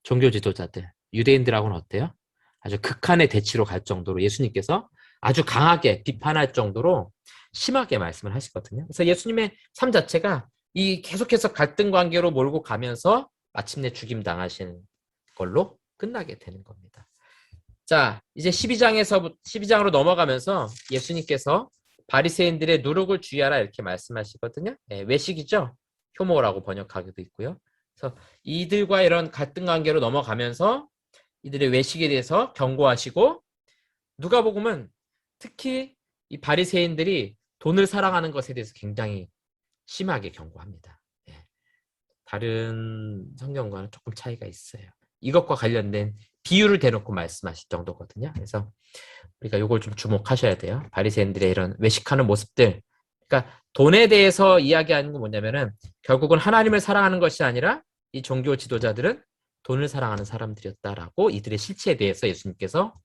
종교 지도자들, 유대인들하고는 어때요? 아주 극한의 대치로 갈 정도로 예수님께서 아주 강하게 비판할 정도로 심하게 말씀을 하시거든요. 그래서 예수님의 삶 자체가 이 계속해서 갈등 관계로 몰고 가면서 마침내 죽임 당하시는 걸로 끝나게 되는 겁니다. 자, 이제 12장으로 넘어가면서 예수님께서 바리새인들의 누룩을 주의하라 이렇게 말씀하시거든요. 네, 외식이죠. 효모라고 번역하기도 있고요. 그래서 이들과 이런 갈등 관계로 넘어가면서 이들의 외식에 대해서 경고하시고 누가복음은 특히 이 바리새인들이 돈을 사랑하는 것에 대해서 굉장히 심하게 경고합니다. 네. 다른 성경과는 조금 차이가 있어요. 이것과 관련된 비유를 대놓고 말씀하실 정도거든요. 그래서 우리가 이걸 좀 주목하셔야 돼요. 바리새인들의 이런 외식하는 모습들. 그러니까 돈에 대해서 이야기하는 건 뭐냐면은 결국은 하나님을 사랑하는 것이 아니라 이 종교 지도자들은 돈을 사랑하는 사람들이었다라고 이들의 실체에 대해서 예수님께서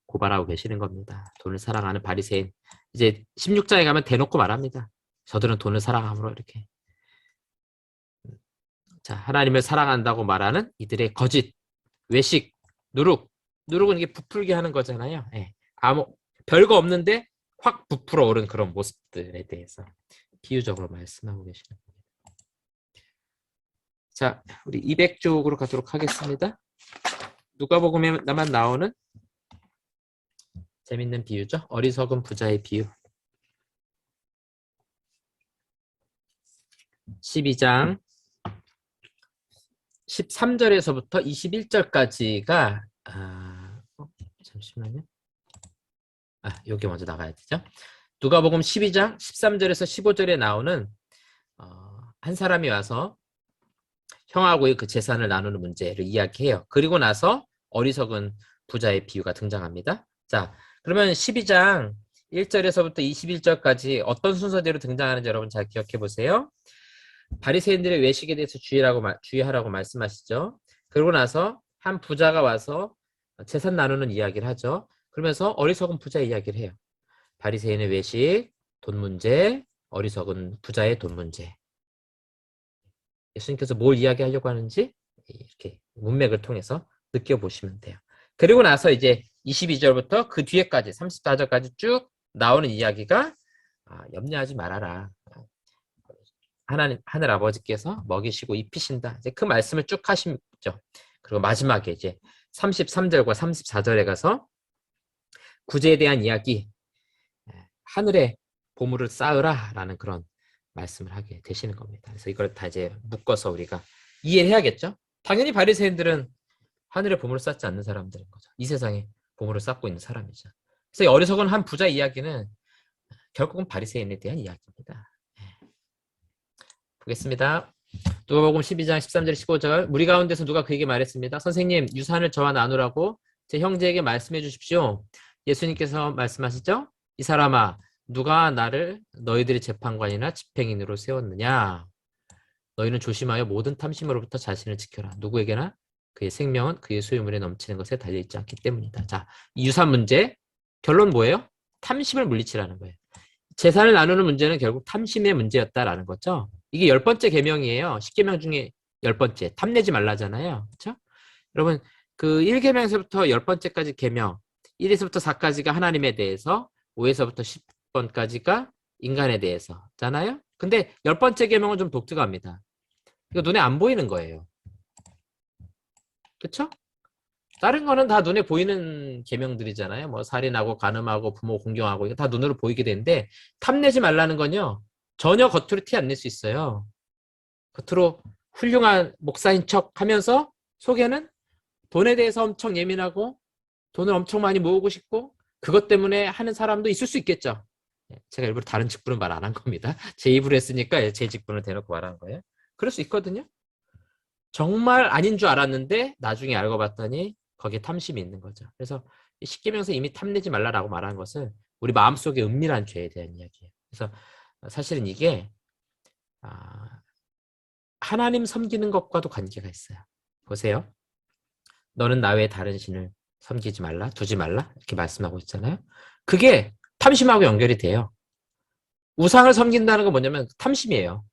고발하고 계시는 겁니다. 돈을 사랑하는 바리새인. 이제 16장에 가면 대놓고 말합니다. 저들은 돈을 사랑함으로 이렇게. 자, 하나님을 사랑한다고 말하는 이들의 거짓, 외식, 누룩은 이게 부풀게 하는 거잖아요. 예. 별거 없는데 확 부풀어 오른 그런 모습들에 대해서 비유적으로 말씀하고 계시는 겁니다. 자, 우리 200쪽으로 가도록 하겠습니다. 누가복음에만 나오는 재밌는 비유죠. 어리석은 부자의 비유. 12장 13절에서부터 21절까지가 잠시만요. 여기 먼저 나가야 되죠. 누가복음 12장 13절에서 15절에 나오는 한 사람이 와서 형하고의 그 재산을 나누는 문제를 이야기해요. 그리고 나서 어리석은 부자의 비유가 등장합니다. 자, 그러면 12장 1절에서부터 21절까지 어떤 순서대로 등장하는지 여러분 잘 기억해 보세요. 바리새인들의 외식에 대해서 주의하라고 말씀하시죠. 그러고 나서 한 부자가 와서 재산 나누는 이야기를 하죠. 그러면서 어리석은 부자 이야기를 해요. 바리새인의 외식, 돈 문제, 어리석은 부자의 돈 문제. 예수님께서 뭘 이야기하려고 하는지 이렇게 문맥을 통해서 느껴보시면 돼요. 그리고 나서 이제 22절부터 그 뒤에까지 34절까지 쭉 나오는 이야기가 염려하지 말아라. 하나님 하늘 아버지께서 먹이시고 입히신다. 이제 그 말씀을 쭉 하시죠. 그리고 마지막에 이제 33절과 34절에 가서 구제에 대한 이야기, 하늘에 보물을 쌓으라라는 그런 말씀을 하게 되시는 겁니다. 그래서 이걸 다 이제 묶어서 우리가 이해를 해야겠죠. 당연히 바리새인들은 하늘에 보물을 쌓지 않는 사람들인 거죠. 이 세상에 보물을 쌓고 있는 사람이죠. 그래서 이 어리석은 한 부자 이야기는 결국은 바리새인에 대한 이야기입니다. 보겠습니다. 누가복음 12장 13절 15절. 무리 가운데서 누가 그에게 말했습니다. 선생님, 유산을 저와 나누라고 제 형제에게 말씀해 주십시오. 예수님께서 말씀하시죠. 이 사람아, 누가 나를 너희들의 재판관이나 집행인으로 세웠느냐? 너희는 조심하여 모든 탐심으로부터 자신을 지켜라. 누구에게나 그의 생명은 그의 소유물에 넘치는 것에 달려있지 않기 때문이다. 자, 이 유산 문제 결론 뭐예요? 탐심을 물리치라는 거예요. 재산을 나누는 문제는 결국 탐심의 문제였다라는 거죠. 이게 10번째 계명이에요. 10계명 중에 10번째. 탐내지 말라잖아요. 그렇죠? 여러분, 그 1계명에서부터 10번째까지 계명, 1에서부터 4까지가 하나님에 대해서, 5에서부터 10번까지가 인간에 대해서잖아요. 근데 10번째 계명은 좀 독특합니다. 이거 눈에 안 보이는 거예요. 그렇죠? 다른 거는 다 눈에 보이는 계명들이잖아요. 뭐 살인하고 간음하고 부모 공경하고 이거 다 눈으로 보이게 되는데 탐내지 말라는 건요. 전혀 겉으로 티 안 낼 수 있어요. 겉으로 훌륭한 목사인 척 하면서 속에는 돈에 대해서 엄청 예민하고 돈을 엄청 많이 모으고 싶고 그것 때문에 하는 사람도 있을 수 있겠죠. 제가 일부러 다른 직분은 말 안 한 겁니다. 제 입으로 했으니까 제 직분을 대놓고 말한 거예요. 그럴 수 있거든요. 정말 아닌 줄 알았는데 나중에 알고 봤더니 거기에 탐심이 있는 거죠. 그래서 십계명에서 이미 탐내지 말라라고 말한 것은 우리 마음속에 은밀한 죄에 대한 이야기예요. 그래서 사실은 이게 하나님 섬기는 것과도 관계가 있어요. 보세요. 너는 나 외에 다른 신을 섬기지 말라, 두지 말라 이렇게 말씀하고 있잖아요. 그게 탐심하고 연결이 돼요. 우상을 섬긴다는 건 뭐냐면 탐심이에요.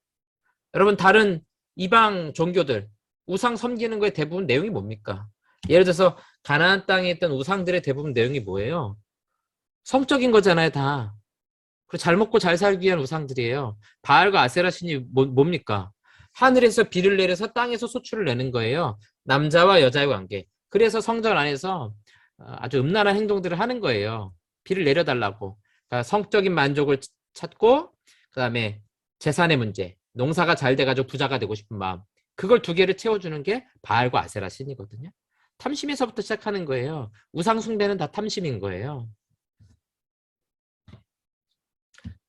여러분 다른 이방 종교들 우상 섬기는 거의 대부분 내용이 뭡니까? 예를 들어서 가나안 땅에 있던 우상들의 대부분 내용이 뭐예요? 성적인 거잖아요, 다. 그리고 잘 먹고 잘 살기 위한 우상들이에요. 바알과 아세라 신이 뭡니까? 하늘에서 비를 내려서 땅에서 소출을 내는 거예요. 남자와 여자의 관계. 그래서 성전 안에서 아주 음란한 행동들을 하는 거예요. 비를 내려달라고. 그러니까 성적인 만족을 찾고 그다음에 재산의 문제. 농사가 잘 돼가지고 부자가 되고 싶은 마음. 그걸 두 개를 채워주는 게 바알과 아세라 신이거든요. 탐심에서부터 시작하는 거예요. 우상 숭배는 다 탐심인 거예요.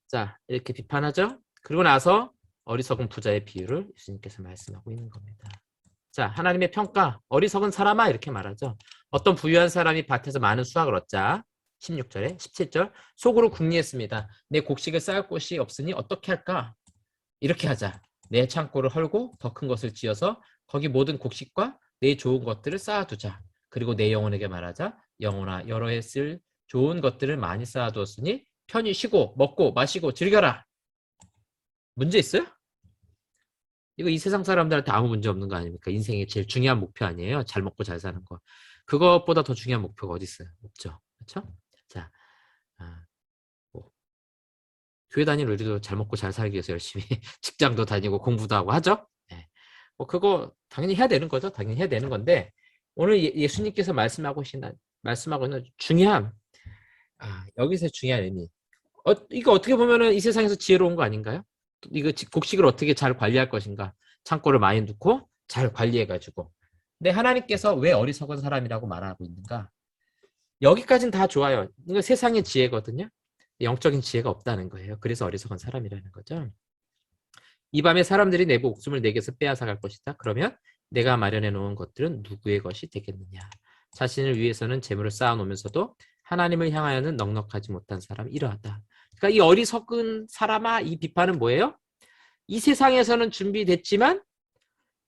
자, 이렇게 비판하죠. 그리고 나서 어리석은 부자의 비유를 예수님께서 말씀하고 있는 겁니다. 자, 하나님의 평가, 어리석은 사람아 이렇게 말하죠. 어떤 부유한 사람이 밭에서 많은 수확을 얻자. 16절에 17절 속으로 궁리했습니다. 내 곡식을 쌓을 곳이 없으니 어떻게 할까? 이렇게 하자. 내 창고를 헐고 더 큰 것을 지어서 거기 모든 곡식과 내 좋은 것들을 쌓아두자. 그리고 내 영혼에게 말하자. 영혼아 여러 해 쓸 좋은 것들을 많이 쌓아두었으니 편히 쉬고 먹고 마시고 즐겨라. 문제 있어요? 이거 이 세상 사람들한테 아무 문제 없는 거 아닙니까? 인생의 제일 중요한 목표 아니에요? 잘 먹고 잘 사는 거. 그것보다 더 중요한 목표가 어디 있어요? 없죠. 그렇죠? 자, 뭐, 교회 다니는 우리도 잘 먹고 잘 살기 위해서 열심히 직장도 다니고 공부도 하고 하죠? 네. 뭐 그거 당연히 해야 되는 거죠. 당연히 해야 되는 건데 오늘 예수님께서 말씀하고 있는 중요한 여기서 중요한 의미. 이거 어떻게 보면은 이 세상에서 지혜로운 거 아닌가요? 이거 곡식을 어떻게 잘 관리할 것인가? 창고를 많이 넣고 잘 관리해가지고. 근데 하나님께서 왜 어리석은 사람이라고 말하고 있는가? 여기까지는 다 좋아요. 이거 세상의 지혜거든요. 영적인 지혜가 없다는 거예요. 그래서 어리석은 사람이라는 거죠. 이 밤에 사람들이 내 목숨을 내게서 빼앗아갈 것이다. 그러면 내가 마련해 놓은 것들은 누구의 것이 되겠느냐? 자신을 위해서는 재물을 쌓아놓으면서도 하나님을 향하여는 넉넉하지 못한 사람이 이러하다. 그러니까 이 어리석은 사람아 이 비판은 뭐예요? 이 세상에서는 준비됐지만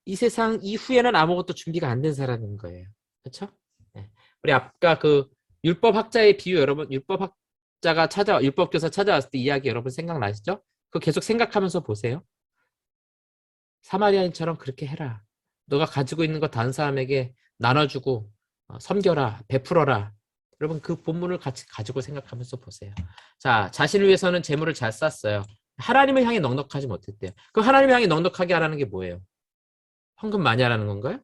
이 세상 이후에는 아무것도 준비가 안 된 사람인 거예요. 그렇죠? 예. 우리 아까 그 율법학자의 비유 여러분 율법교사 찾아왔을 때 이야기 여러분 생각나시죠? 그거 계속 생각하면서 보세요. 사마리아인처럼 그렇게 해라. 너가 가지고 있는 거 다른 사람에게 나눠주고 섬겨라, 베풀어라. 여러분 그 본문을 같이 가지고 생각하면서 보세요. 자, 자신을 위해서는 재물을 잘 쌌어요. 하나님을 향해 넉넉하지 못했대요. 그럼 하나님을 향해 넉넉하게 하라는 게 뭐예요? 헌금 많이 하라는 건가요?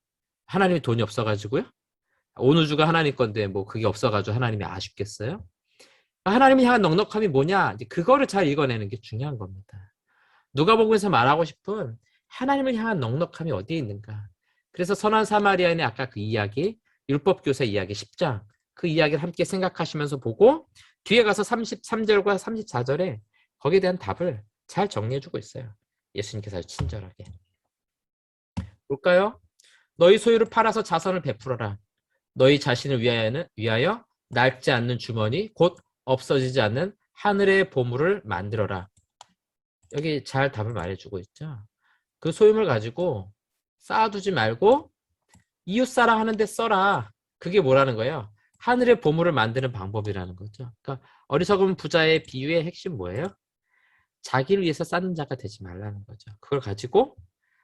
하나님이 돈이 없어가지고요? 온 우주가 하나님 건데 뭐 그게 없어가지고 하나님이 아쉽겠어요? 하나님이 향한 넉넉함이 뭐냐? 이제 그거를 잘 읽어내는 게 중요한 겁니다. 누가복음에서 말하고 싶은 하나님을 향한 넉넉함이 어디에 있는가? 그래서 선한 사마리아인의 아까 그 이야기, 율법교사 이야기 10장 그 이야기를 함께 생각하시면서 보고 뒤에 가서 33절과 34절에 거기에 대한 답을 잘 정리해주고 있어요. 예수님께서 아주 친절하게. 볼까요? 너희 소유를 팔아서 자선을 베풀어라. 너희 자신을 위하여 낡지 않는 주머니 곧 없어지지 않는 하늘의 보물을 만들어라. 여기 잘 답을 말해주고 있죠. 그 소유물 가지고 쌓아두지 말고 이웃사랑 하는데 써라. 그게 뭐라는 거예요? 하늘의 보물을 만드는 방법이라는 거죠. 그러니까 어리석은 부자의 비유의 핵심 뭐예요? 자기를 위해서 쌓는 자가 되지 말라는 거죠. 그걸 가지고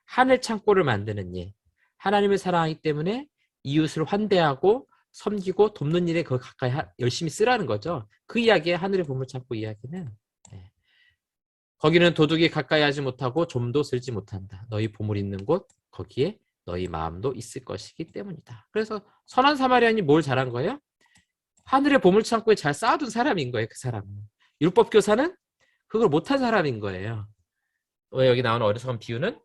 하늘 창고를 만드는 일. 하나님을 사랑하기 때문에 이웃을 환대하고 섬기고 돕는 일에 그걸 가까이 열심히 쓰라는 거죠. 그 이야기의 하늘의 보물 창고 이야기는 거기는 도둑이 가까이 하지 못하고 좀도 슬지 못한다. 너희 보물 있는 곳 거기에 너희 마음도 있을 것이기 때문이다. 그래서 선한 사마리아인이 뭘 잘한 거예요? 하늘의 보물 창고에 잘 쌓아둔 사람인 거예요. 그 사람은. 율법 교사는 그걸 못한 사람인 거예요. 왜 여기 나오는 어리석은 비유는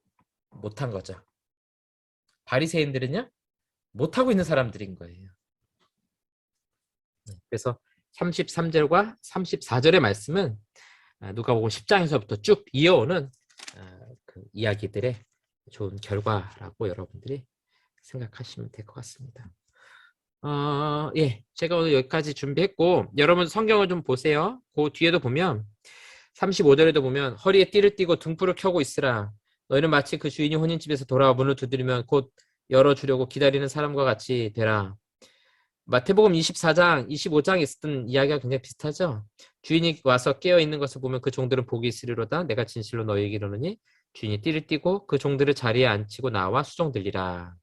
못한 거죠. 바리새인들은요 못하고 있는 사람들인 거예요. 그래서 33절과 34절의 말씀은 누가복음 10장에서부터 쭉 이어오는 그 이야기들의 좋은 결과라고 여러분들이 생각하시면 될 것 같습니다. 예, 제가 오늘 여기까지 준비했고 여러분 성경을 좀 보세요. 그 뒤에도 보면 35절에도 보면 허리에 띠를 띠고 등불을 켜고 있으라. 너희는 마치 그 주인이 혼인집에서 돌아와 문을 두드리면 곧 열어주려고 기다리는 사람과 같이 되라. 마태복음 24장, 25장에 있었던 이야기가 굉장히 비슷하죠. 주인이 와서 깨어있는 것을 보면 그 종들은 복이 있으리로다. 내가 진실로 너희에게 이르노니 주인이 띠를 띠고 그 종들을 자리에 앉히고 나와 수종 들리라.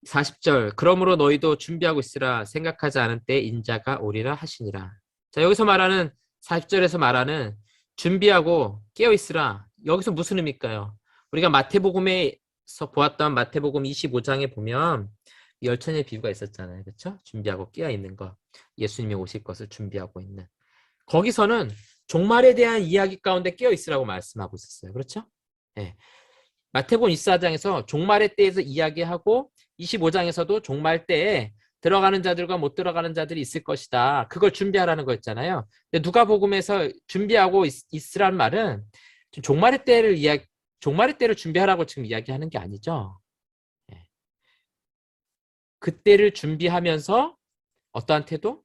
40절 그러므로 너희도 준비하고 있으라. 생각하지 않은 때 인자가 오리라 하시니라. 자, 여기서 말하는 40절에서 말하는 준비하고 깨어있으라. 여기서 무슨 의미일까요? 우리가 마태복음에서 보았던 마태복음 25장에 보면 열천의 비유가 있었잖아요. 그렇죠? 준비하고 깨어있는 거. 예수님이 오실 것을 준비하고 있는. 거기서는 종말에 대한 이야기 가운데 깨어있으라고 말씀하고 있었어요. 그렇죠? 네. 마태복음 24장에서 종말의 때에서 이야기하고 25장에서도 종말 때에 들어가는 자들과 못 들어가는 자들이 있을 것이다. 그걸 준비하라는 거였잖아요. 근데 누가복음에서 준비하고 있으라는 말은 종말의 때를 준비하라고 지금 이야기하는 게 아니죠. 그때를 준비하면서 어떠한 태도?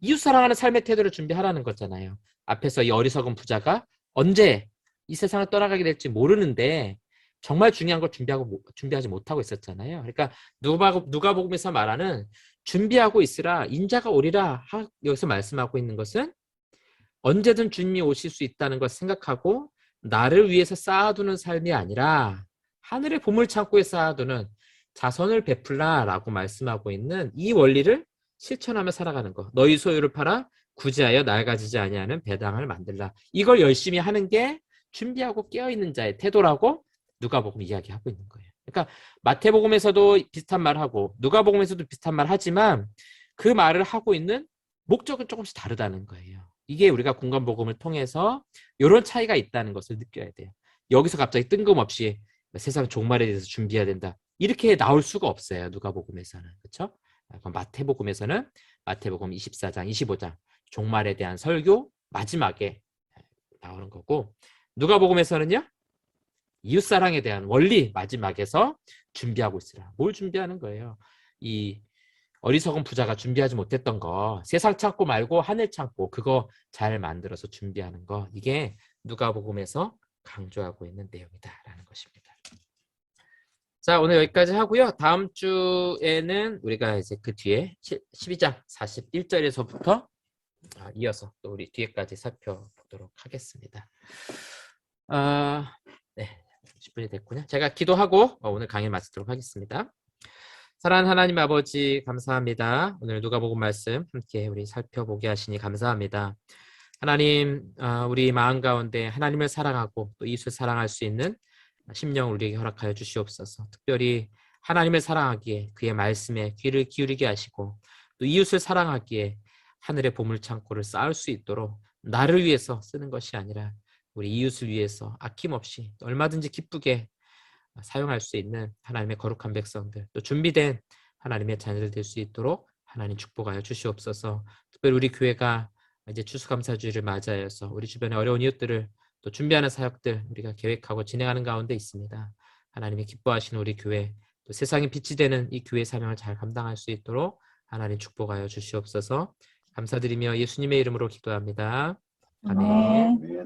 이웃 사랑하는 삶의 태도를 준비하라는 거잖아요. 앞에서 이 어리석은 부자가 언제 이 세상을 떠나가게 될지 모르는데 정말 중요한 걸 준비하지 못하고 있었잖아요. 그러니까 누가복음에서 말하는 준비하고 있으라 인자가 오리라 여기서 말씀하고 있는 것은 언제든 주님이 오실 수 있다는 걸 생각하고 나를 위해서 쌓아두는 삶이 아니라 하늘의 보물창고에 쌓아두는 자선을 베풀라라고 말씀하고 있는 이 원리를 실천하며 살아가는 거. 너희 소유를 팔아 구제하여 낡아지지 아니하는 배당을 만들라. 이걸 열심히 하는 게 준비하고 깨어있는 자의 태도라고 누가복음 이야기하고 있는 거예요. 그러니까 마태복음에서도 비슷한 말을 하고 누가복음에서도 비슷한 말을 하지만 그 말을 하고 있는 목적은 조금씩 다르다는 거예요. 이게 우리가 공간복음을 통해서 이런 차이가 있다는 것을 느껴야 돼요. 여기서 갑자기 뜬금없이 세상 종말에 대해서 준비해야 된다. 이렇게 나올 수가 없어요. 누가복음에서는. 그렇죠? 마태복음에서는 마태복음 24장, 25장 종말에 대한 설교 마지막에 나오는 거고 누가복음에서는요. 이웃사랑에 대한 원리 마지막에서 준비하고 있으라. 뭘 준비하는 거예요? 이 어리석은 부자가 준비하지 못했던 거 세상 창고 말고 하늘 창고 그거 잘 만들어서 준비하는 거 이게 누가복음에서 강조하고 있는 내용이다라는 것입니다. 자, 오늘 여기까지 하고요. 다음 주에는 우리가 이제 그 뒤에 12장 41절에서부터 이어서 또 우리 뒤에까지 살펴보도록 하겠습니다. 네, 10분이 됐군요. 제가 기도하고 오늘 강의 마치도록 하겠습니다. 사랑하는 하나님 아버지 감사합니다. 오늘 누가복음 말씀 함께 우리 살펴보게 하시니 감사합니다. 하나님, 우리 마음 가운데 하나님을 사랑하고 또 이웃을 사랑할 수 있는 심령 우리에게 허락하여 주시옵소서. 특별히 하나님을 사랑하기에 그의 말씀에 귀를 기울이게 하시고 또 이웃을 사랑하기에 하늘의 보물창고를 쌓을 수 있도록 나를 위해서 쓰는 것이 아니라 우리 이웃을 위해서 아낌없이 얼마든지 기쁘게 사용할 수 있는 하나님의 거룩한 백성들, 또 준비된 하나님의 자녀들 될 수 있도록 하나님 축복하여 주시옵소서. 특별히 우리 교회가 이제 추수감사주의를 맞이하여서 우리 주변의 어려운 이웃들을 또 준비하는 사역들 우리가 계획하고 진행하는 가운데 있습니다. 하나님이 기뻐하시는 우리 교회, 또 세상에 빛이 되는 이 교회 사명을 잘 감당할 수 있도록 하나님 축복하여 주시옵소서. 감사드리며 예수님의 이름으로 기도합니다. 아멘. 네.